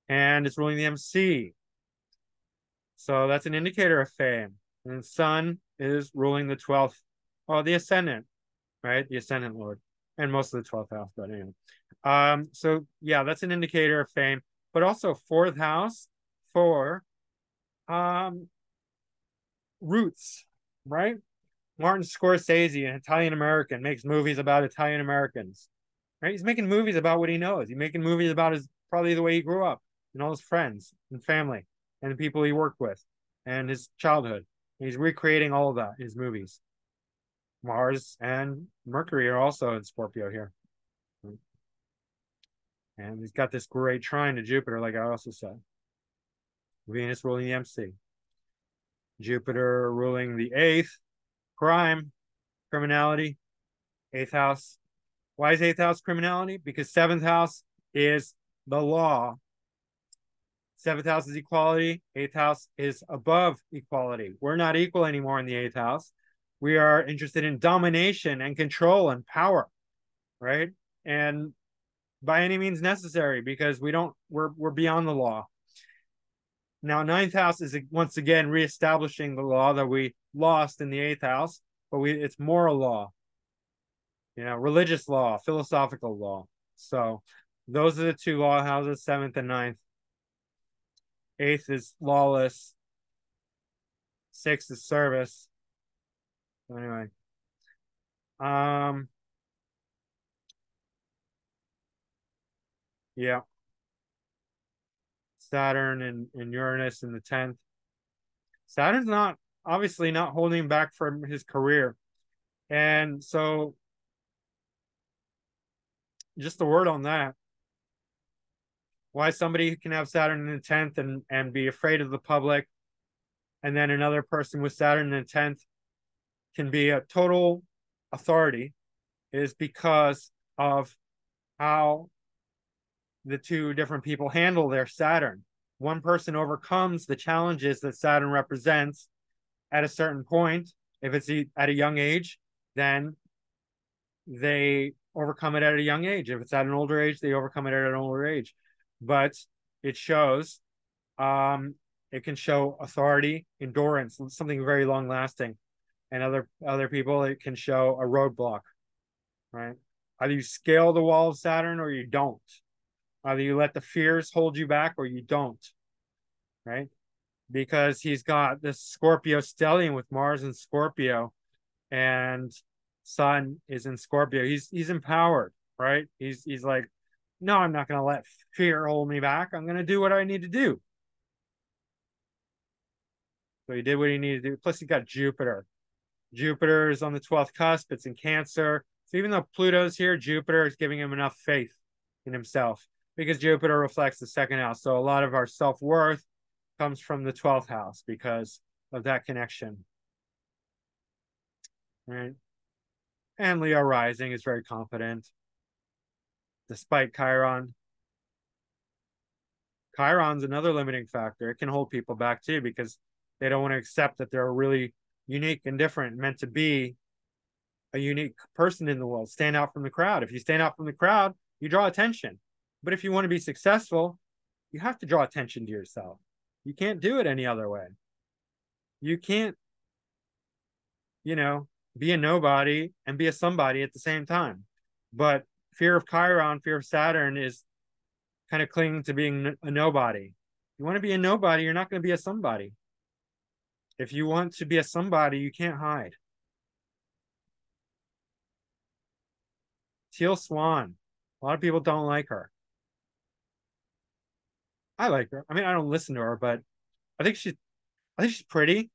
And it's ruling the MC. So that's an indicator of fame. And the Sun is ruling the 12th, the ascendant, right? The ascendant lord. And most of the 12th house, but anyway. So yeah, that's an indicator of fame. But also fourth house for roots, right? Martin Scorcese, an Italian American, makes movies about Italian Americans. Right? He's making movies about what he knows. He's making movies about his probably the way he grew up and all his friends and family and the people he worked with and his childhood. And he's recreating all of that in his movies. Mars and Mercury are also in Scorpio here. And he's got this great trine to Jupiter, like I also said. Venus ruling the MC. Jupiter ruling the 8th, crime, criminality, 8th house. Why is 8th house criminality? Because 7th house is the law. 7th house is equality. 8th house is above equality. We're not equal anymore in the 8th house. We are interested in domination and control and power, right? And by any means necessary, because we're beyond the law. Now, 9th house is once again reestablishing the law that we lost in the 8th house, but it's moral law, religious law, philosophical law. So those are the two law houses, 7th and 9th. 8th is lawless. 6th is service. Anyway. Yeah. Saturn and Uranus in the 10th. Saturn's obviously not holding back from his career. And so just a word on that. Why somebody can have Saturn in the 10th and be afraid of the public, and then another person with Saturn in the 10th can be a total authority is because of how the two different people handle their Saturn. One person overcomes the challenges that Saturn represents at a certain point. If it's at a young age, then they overcome it at a young age. If it's at an older age, they overcome it at an older age. But it shows, it can show authority, endurance, something very long lasting. And other people, it can show a roadblock, right? Either you scale the wall of Saturn or you don't. Either you let the fears hold you back or you don't, right? Because he's got this Scorpio stellium with Mars in Scorpio and Sun is in Scorpio. He's empowered, right? He's like, no, I'm not going to let fear hold me back. I'm going to do what I need to do. So he did what he needed to do. Plus, he got Jupiter. Jupiter is on the 12th cusp. It's in Cancer. So even though Pluto's here, Jupiter is giving him enough faith in himself because Jupiter reflects the 2nd house. So a lot of our self-worth comes from the 12th house because of that connection. Right? And Leo rising is very confident. Despite Chiron. Chiron's another limiting factor. It can hold people back too because they don't want to accept that they're really unique and different, meant to be a unique person in the world, stand out from the crowd. If you stand out from the crowd, you draw attention. But if you want to be successful, you have to draw attention to yourself. You can't do it any other way. You can't, be a nobody and be a somebody at the same time. But fear of Chiron, fear of Saturn is kind of clinging to being a nobody. You want to be a nobody, you're not going to be a somebody. If you want to be a somebody, you can't hide. Teal Swan. A lot of people don't like her. I like her. I mean, I don't listen to her, but I think she's I think she's pretty,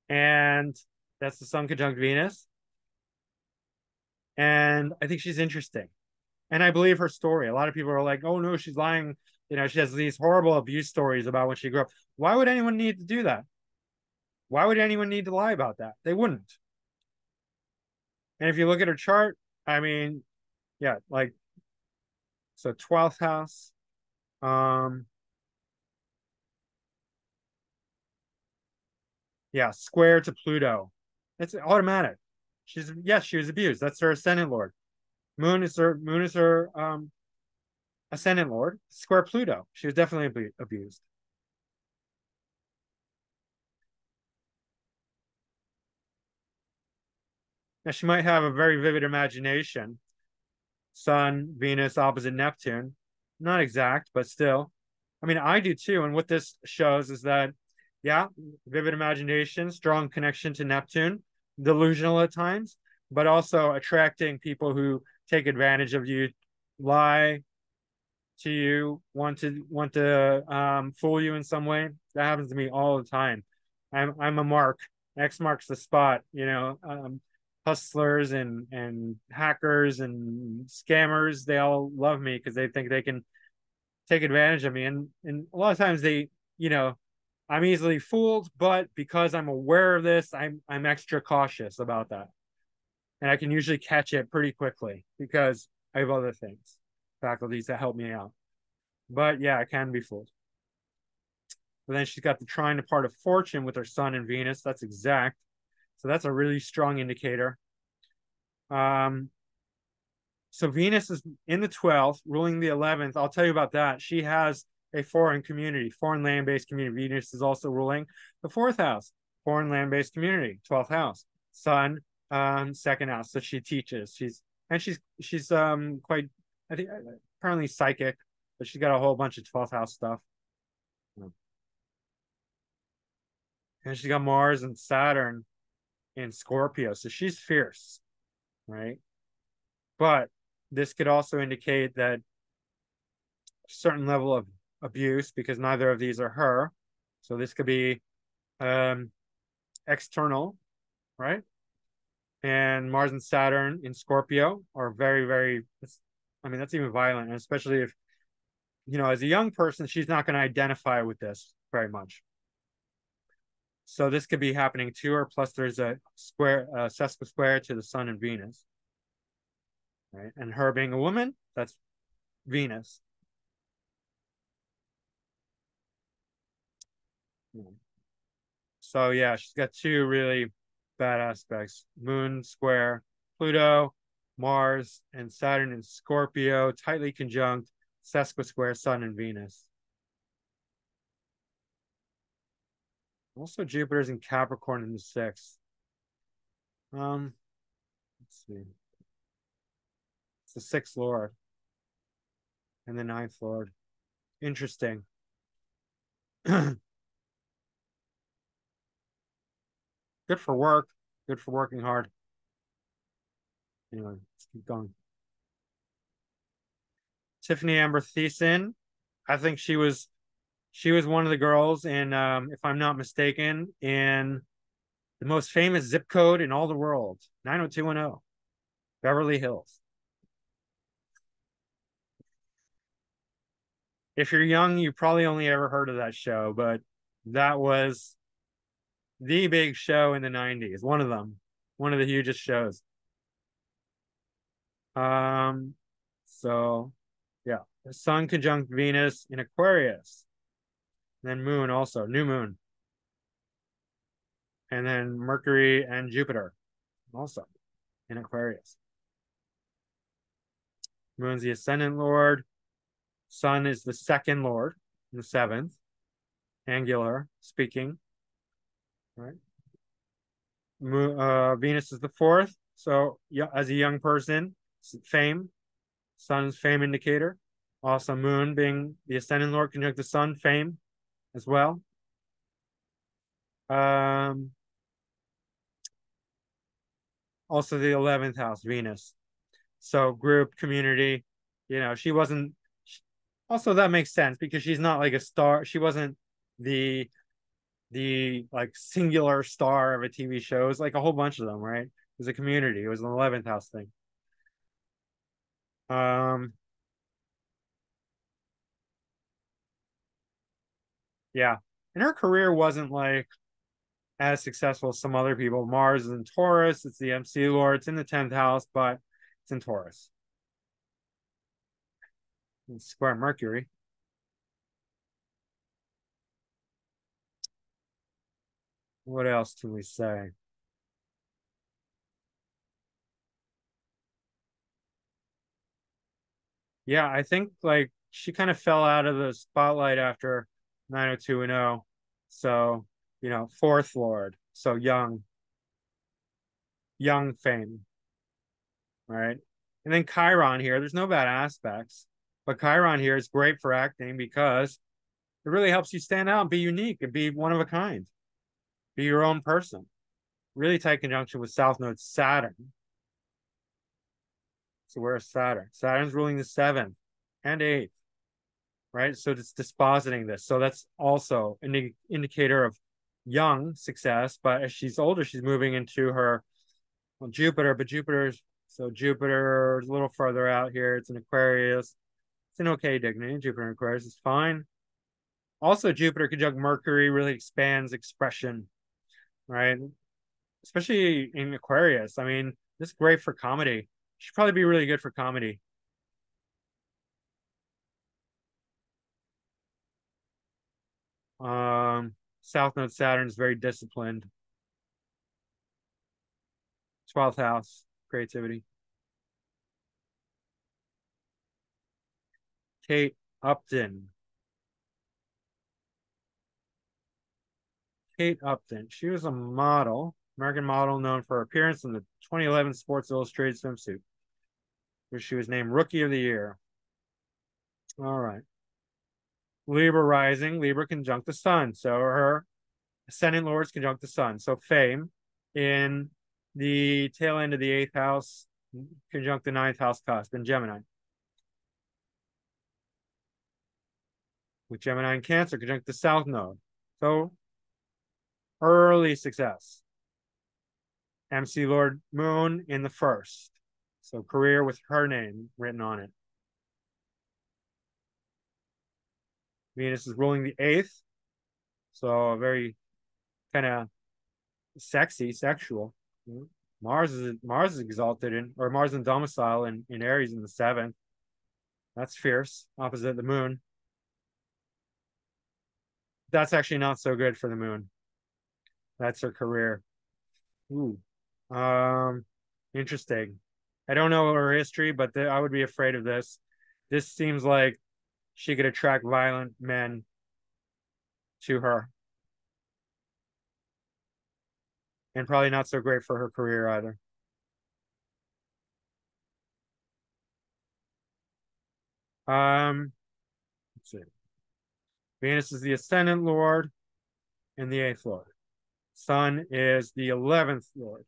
and that's the Sun conjunct Venus, and I think she's interesting, and I believe her story. A lot of people are like, "Oh no, she's lying." You know, she has these horrible abuse stories about when she grew up. Why would anyone need to do that? Why would anyone need to lie about that? They wouldn't. And if you look at her chart, I mean, yeah, like so 12th house, um, yeah, square to Pluto. It's automatic. She's yes, she was abused. That's her ascendant lord. Moon is her ascendant lord. Square Pluto. She was definitely abused. Now she might have a very vivid imagination. Sun, Venus opposite Neptune. Not exact, but still. I mean, I do too. And what this shows is that, yeah, vivid imagination, strong connection to Neptune, delusional at times, but also attracting people who take advantage of you, lie to you, want to fool you in some way. That happens to me all the time. I'm a mark. X marks the spot. Hustlers and hackers and scammers, they all love me because they think they can take advantage of me. And a lot of times you know, I'm easily fooled, but because I'm aware of this, I'm extra cautious about that. And I can usually catch it pretty quickly because I have other things, faculties that help me out. But yeah, I can be fooled. But then she's got the trine part of fortune with her sun and Venus. That's exact. So that's a really strong indicator. Um, so Venus is in the 12th, ruling the 11th. I'll tell you about that. She has a foreign community, foreign land-based community. Venus is also ruling the 4th house, foreign land-based community, 12th house. Sun, second house. So she teaches. She's quite, I think, apparently psychic, but she's got a whole bunch of 12th house stuff. And she's got Mars and Saturn in Scorpio. So she's fierce, right? But this could also indicate that a certain level of abuse, because neither of these are her. So this could be um, external, right? And Mars and Saturn in Scorpio are very, very, I mean, that's even violent. And especially if, as a young person, she's not going to identify with this very much. So this could be happening to her. Plus, there's a sesquisquare to the Sun and Venus, right? And her being a woman, that's Venus. So yeah, she's got two really bad aspects: Moon square Pluto, Mars and Saturn in Scorpio, tightly conjunct, sesquisquare Sun and Venus. Also, Jupiter's in Capricorn in the 6th. Let's see. It's the 6th lord and the 9th lord. Interesting. Good for work. Good for working hard. Anyway, let's keep going. Tiffani-Amber Thiessen. I think she was one of the girls in, if I'm not mistaken, in the most famous zip code in all the world, 90210, Beverly Hills. If you're young, you probably only ever heard of that show, but that was the big show in the 90s. One of them, one of the hugest shows. Um, so yeah, the Sun conjunct Venus in Aquarius, and then Moon also, new Moon, and then Mercury and Jupiter also in Aquarius. Moon's the ascendant lord. Sun is the second lord, the 7th, angular speaking, right? Venus is the 4th. So yeah, as a young person, fame, Sun's fame indicator. Also, Moon being the ascendant lord conjunct the Sun, fame as well. Also the 11th house, Venus. So group, community. She wasn't. Also, that makes sense because she's not like a star. She wasn't the like singular star of a TV show. It was like a whole bunch of them, right? It was a community. It was an 11th house thing. Um, yeah. And her career wasn't like as successful as some other people. Mars is in Taurus. It's the MC Lord. It's in the 10th house, but it's in Taurus. It's square Mercury. What else can we say? Yeah, I think like she kind of fell out of the spotlight after 90210. So, fourth Lord. So young fame, right? And then Chiron here, there's no bad aspects, but Chiron here is great for acting because it really helps you stand out and be unique and be one of a kind, be your own person. Really tight conjunction with South Node Saturn. So where's Saturn? Saturn's ruling the seventh and eighth, right? So it's dispositing this. So that's also an indicator of young success. But as she's older, she's moving into her Jupiter. But Jupiter's a little further out here. It's in Aquarius. It's an okay dignity. Jupiter in Aquarius is fine. Also, Jupiter conjunct Mercury really expands expression, right? Especially in Aquarius. I mean, this is great for comedy. Should probably be really good for comedy. South Node Saturn is very disciplined. 12th house, creativity. Kate Upton. Kate Upton. She was a model, American model known for her appearance in the 2011 Sports Illustrated swimsuit, where she was named Rookie of the Year. All right. Libra rising, Libra conjunct the sun. So her ascendant lords conjunct the sun. So fame in the tail end of the 8th house, conjunct the 9th house cusp in Gemini. With Gemini and Cancer, conjunct the south node. So early success. MC Lord Moon in the 1st. So career with her name written on it. Venus is ruling the 8th. So very kind of sexy, sexual. Mars is exalted or Mars in domicile in Aries in the 7th. That's fierce, opposite the moon. That's actually not so good for the moon. That's her career. Ooh. Interesting. I don't know her history, but I would be afraid of this. This seems like she could attract violent men to her. And probably not so great for her career either. Let's see. Venus is the ascendant lord and the 8th lord. Sun is the 11th lord.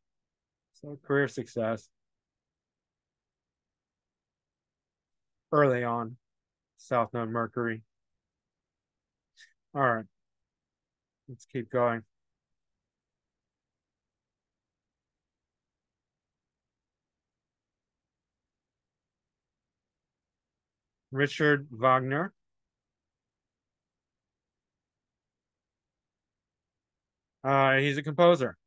So career success. Early on, South Node Mercury. All right. Let's keep going. Richard Wagner. He's a composer.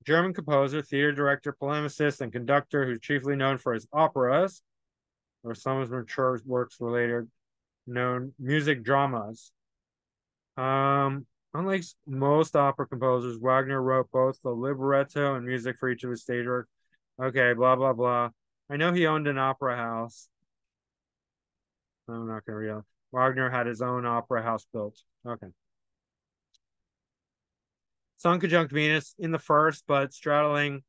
German composer, theater director, polemicist, and conductor who's chiefly known for his operas, or some of his mature works related known music dramas. Unlike most opera composers, Wagner wrote both the libretto and music for each of his stage works. Okay, blah, blah, blah. I know he owned an opera house. I'm not going to read it. Wagner had his own opera house built. Okay. Sun conjunct Venus in the 1st, but straddling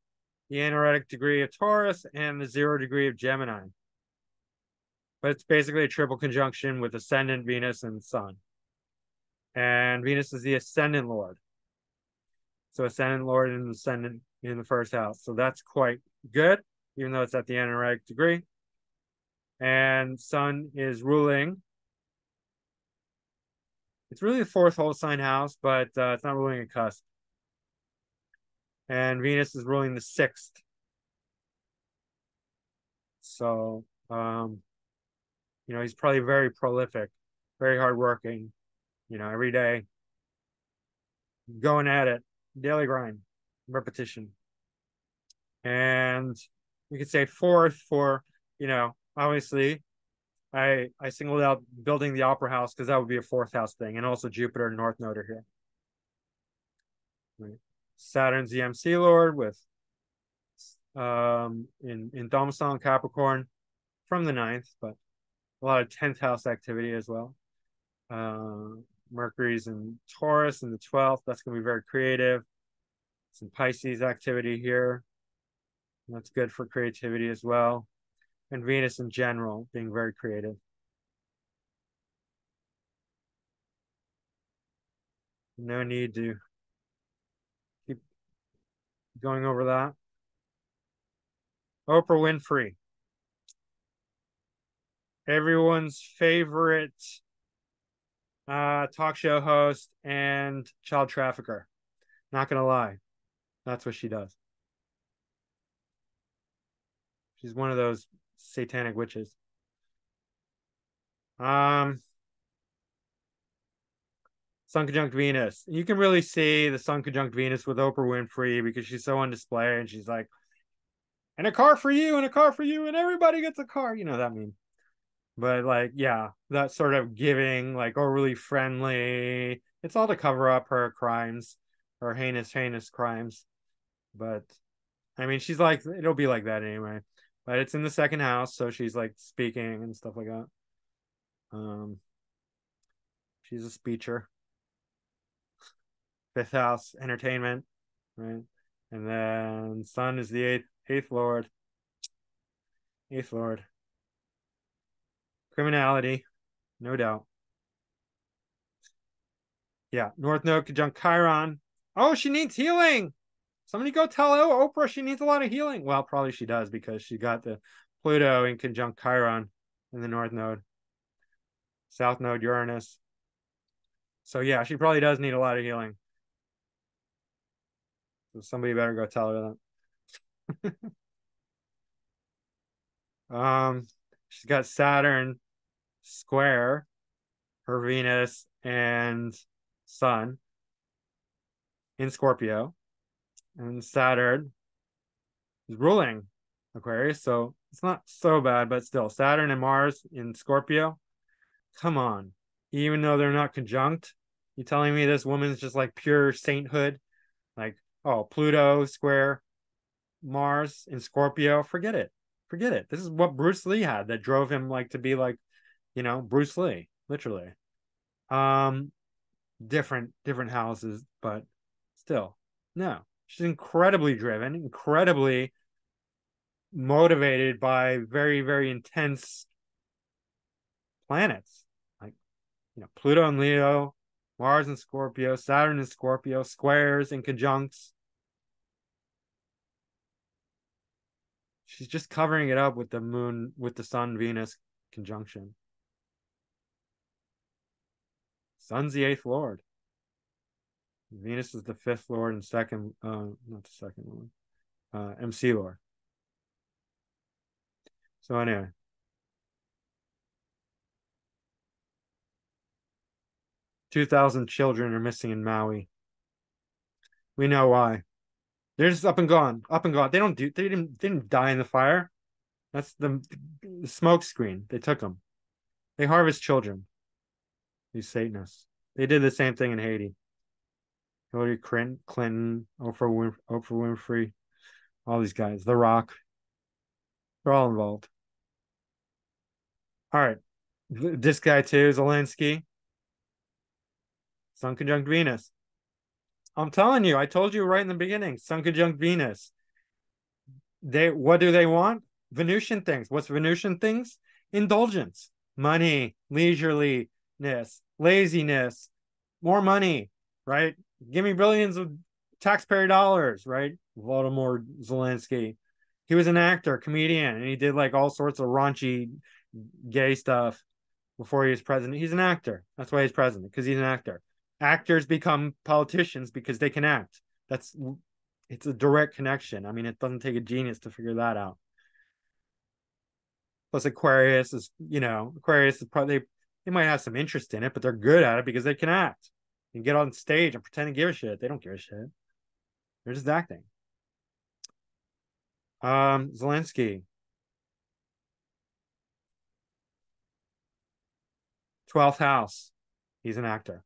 the anaretic degree of Taurus and the 0 degree of Gemini. But it's basically a triple conjunction with ascendant Venus and Sun. And Venus is the ascendant lord. So ascendant lord and ascendant in the 1st house. So that's quite good, even though it's at the anaretic degree. And Sun is ruling. It's really the fourth whole sign house, but it's not ruling a cusp. And Venus is ruling the sixth. So, he's probably very prolific, very hardworking, every day, going at it, daily grind, repetition. And we could say fourth for, obviously, I singled out building the opera house because that would be a fourth house thing, and also Jupiter and North Node are here. Right. Saturn's the MC Lord with in domicile in Capricorn from the 9th, but a lot of 10th house activity as well. Mercury's in Taurus in the 12th. That's going to be very creative. Some Pisces activity here. That's good for creativity as well. And Venus in general being very creative. No need to keep going over that. Oprah Winfrey. Everyone's favorite talk show host and child trafficker. Not going to lie. That's what she does. She's one of those satanic witches. Sun conjunct Venus. You can really see the Sun conjunct Venus with Oprah Winfrey because she's so on display and she's like, and a car for you, and a car for you, and everybody gets a car. You know that meme. But like, yeah, that sort of giving, like overly friendly. It's all to cover up her crimes, her heinous crimes. But I mean, she's like, it'll be like that anyway. But it's in the second house, so she's like speaking and stuff like that. She's a speecher. Fifth house, entertainment, right? And then Sun is the eighth lord. Eighth lord. Criminality, no doubt. Yeah, North Node conjunct Chiron. Oh, she needs healing. Somebody go tell Oprah she needs a lot of healing. Well, probably she does because she got the Pluto in conjunct Chiron in the North Node. South Node Uranus. So yeah, she probably does need a lot of healing. So somebody better go tell her that. She's got Saturn square her Venus and Sun in Scorpio, and Saturn is ruling Aquarius, so it's not so bad, but still, Saturn and Mars in Scorpio. Come on, even though they're not conjunct, you telling me this woman's just like pure sainthood? Like, oh, Pluto square Mars in Scorpio, forget it. This is what Bruce Lee had that drove him like to be like, Bruce Lee, literally. Different houses, but still, no. She's incredibly driven, incredibly motivated by very, very intense planets. Like, Pluto and Leo, Mars and Scorpio, Saturn and Scorpio, squares and conjuncts. She's just covering it up with the moon, with the Sun Venus conjunction. Sun's the eighth lord. Venus is the fifth lord and second, not the second one, MC lord. So anyway. 2,000 children are missing in Maui. We know why. They're just up and gone. They didn't die in the fire. That's the smoke screen. They took them. They harvest children. These Satanists. They did the same thing in Haiti. Hillary Clinton, Oprah Winfrey, all these guys. The Rock. They're all involved. All right. This guy too, Zelenskyy. Sun conjunct Venus. I'm telling you, I told you right in the beginning, Sun conjunct Venus. What do they want? Venusian things. What's Venusian things? Indulgence, money, leisureliness, laziness, more money, right? Give me billions of taxpayer dollars, right? Volodymyr Zelenskyy. He was an actor, comedian, and he did like all sorts of raunchy gay stuff before he was president. He's an actor. That's why he's president, because he's an actor. Actors become politicians because they can act. It's a direct connection. I mean, it doesn't take a genius to figure that out. Plus, Aquarius is probably, they might have some interest in it, but they're good at it because they can act and get on stage and pretend to give a shit. They don't give a shit. They're just acting. Zelenskyy. 12th house. He's an actor.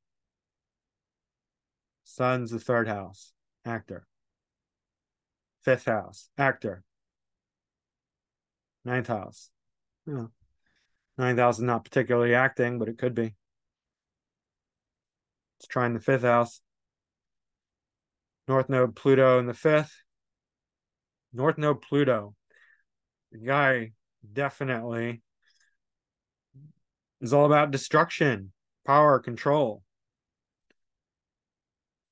Sun's the 3rd house. Actor. 5th house. Actor. 9th house. Yeah. 9th house is not particularly acting, but it could be. It's trying the 5th house. North Node Pluto in the 5th. North Node Pluto. The guy definitely is all about destruction, power, control.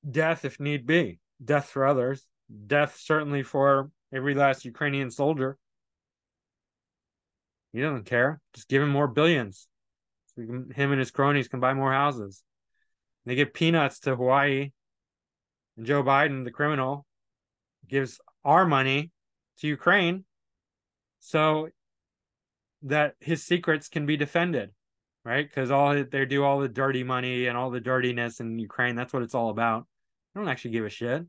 Death if need be. Death for others. Death certainly for every last Ukrainian soldier. He doesn't care. Just give him more billions. So him and his cronies can buy more houses. They give peanuts to Hawaii. And Joe Biden, the criminal, gives our money to Ukraine so that his secrets can be defended, right? Because they do all the dirty money and all the dirtiness in Ukraine. That's what it's all about. I don't actually give a shit.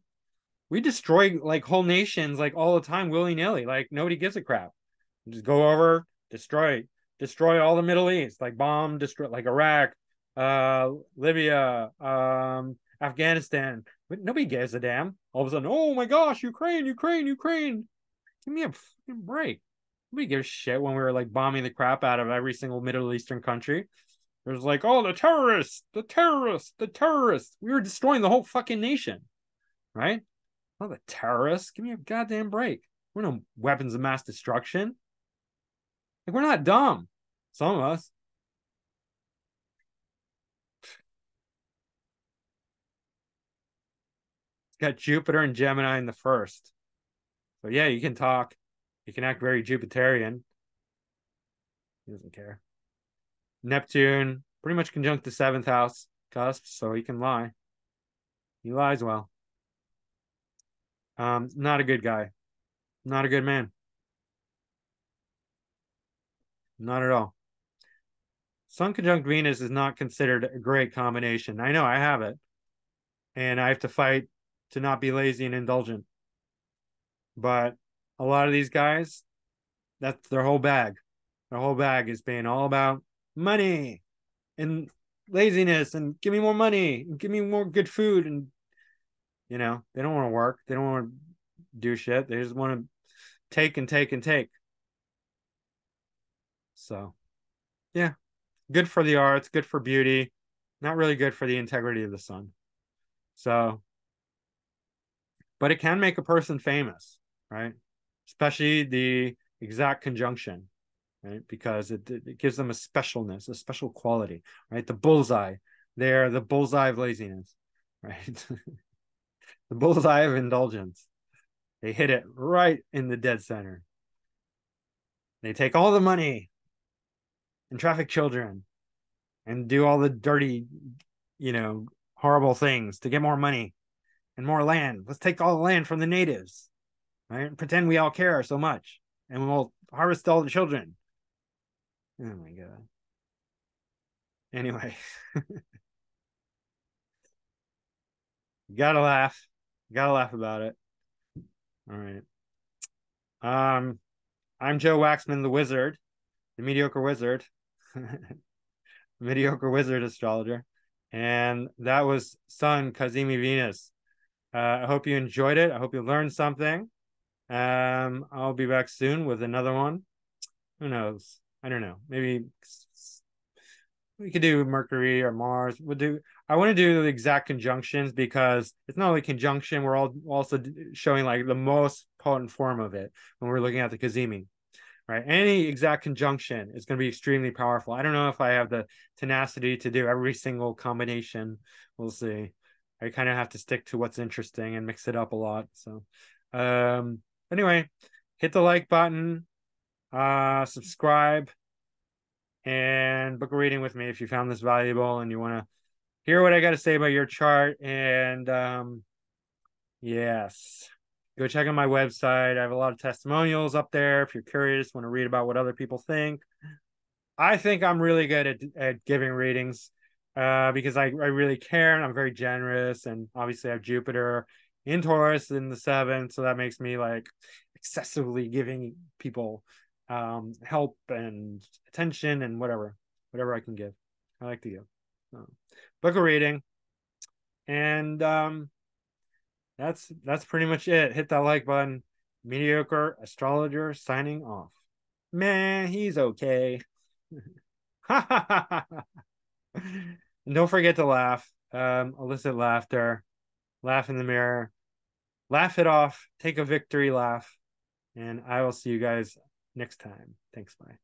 We destroy like whole nations like all the time, willy-nilly. Like nobody gives a crap. Just go over, destroy all the Middle East, like bomb, destroy like Iraq, Libya, Afghanistan. But nobody gives a damn. All of a sudden, oh my gosh, Ukraine. Give me a fucking break. Nobody gives a shit when we were like bombing the crap out of every single Middle Eastern country. There's like, oh, the terrorists. We were destroying the whole fucking nation, right? Oh, the terrorists. Give me a goddamn break. We're no weapons of mass destruction. Like, we're not dumb. Some of us. It's got Jupiter and Gemini in the 1st. So yeah, you can talk. You can act very Jupiterian. He doesn't care. Neptune, pretty much conjunct the 7th house cusp, so he can lie. He lies well. Not a good guy. Not a good man. Not at all. Sun conjunct Venus is not considered a great combination. I know, I have it. And I have to fight to not be lazy and indulgent. But a lot of these guys, that's their whole bag. Their whole bag is being all about money and laziness and give me more money and give me more good food. And, they don't want to work. They don't want to do shit. They just want to take and take and take. So, yeah, good for the arts, good for beauty, not really good for the integrity of the sun. So, but it can make a person famous, right? Especially the exact conjunction, right? Because it gives them a specialness, a special quality, right? The bullseye, they're the bullseye of laziness, right? The bullseye of indulgence. They hit it right in the dead center. They take all the money and traffic children and do all the dirty, horrible things to get more money and more land. Let's take all the land from the natives, right? And pretend we all care so much and we'll harvest all the children. Oh my God. Anyway, gotta laugh about it. All right. I'm Joe Waxman, the wizard, the mediocre wizard, mediocre wizard astrologer. And that was Sun Cazimi Venus. I hope you enjoyed it. I hope you learned something. I'll be back soon with another one. Who knows? I don't know. Maybe we could do Mercury or Mars. I want to do the exact conjunctions because it's not only conjunction, we're all also showing like the most potent form of it when we're looking at the Cazimi, right? Any exact conjunction is going to be extremely powerful. I don't know if I have the tenacity to do every single combination. We'll see. I kind of have to stick to what's interesting and mix it up a lot. So, anyway, hit the like button, subscribe, and book a reading with me if you found this valuable and you want to hear what I got to say about your chart. And yes, go check out my website. I have a lot of testimonials up there if you're curious, want to read about what other people think. I think I'm really good at giving readings because I really care, and I'm very generous, and obviously I have Jupiter in Taurus in the 7th, so that makes me like excessively giving people help and attention and whatever I can give. I like to give. Book a reading, and that's pretty much it. Hit that like button. Mediocre Astrologer signing off. Man, he's okay. And don't forget to laugh. Elicit laughter. Laugh in the mirror. Laugh it off. Take a victory laugh. And I will see you guys next time. Thanks. Bye.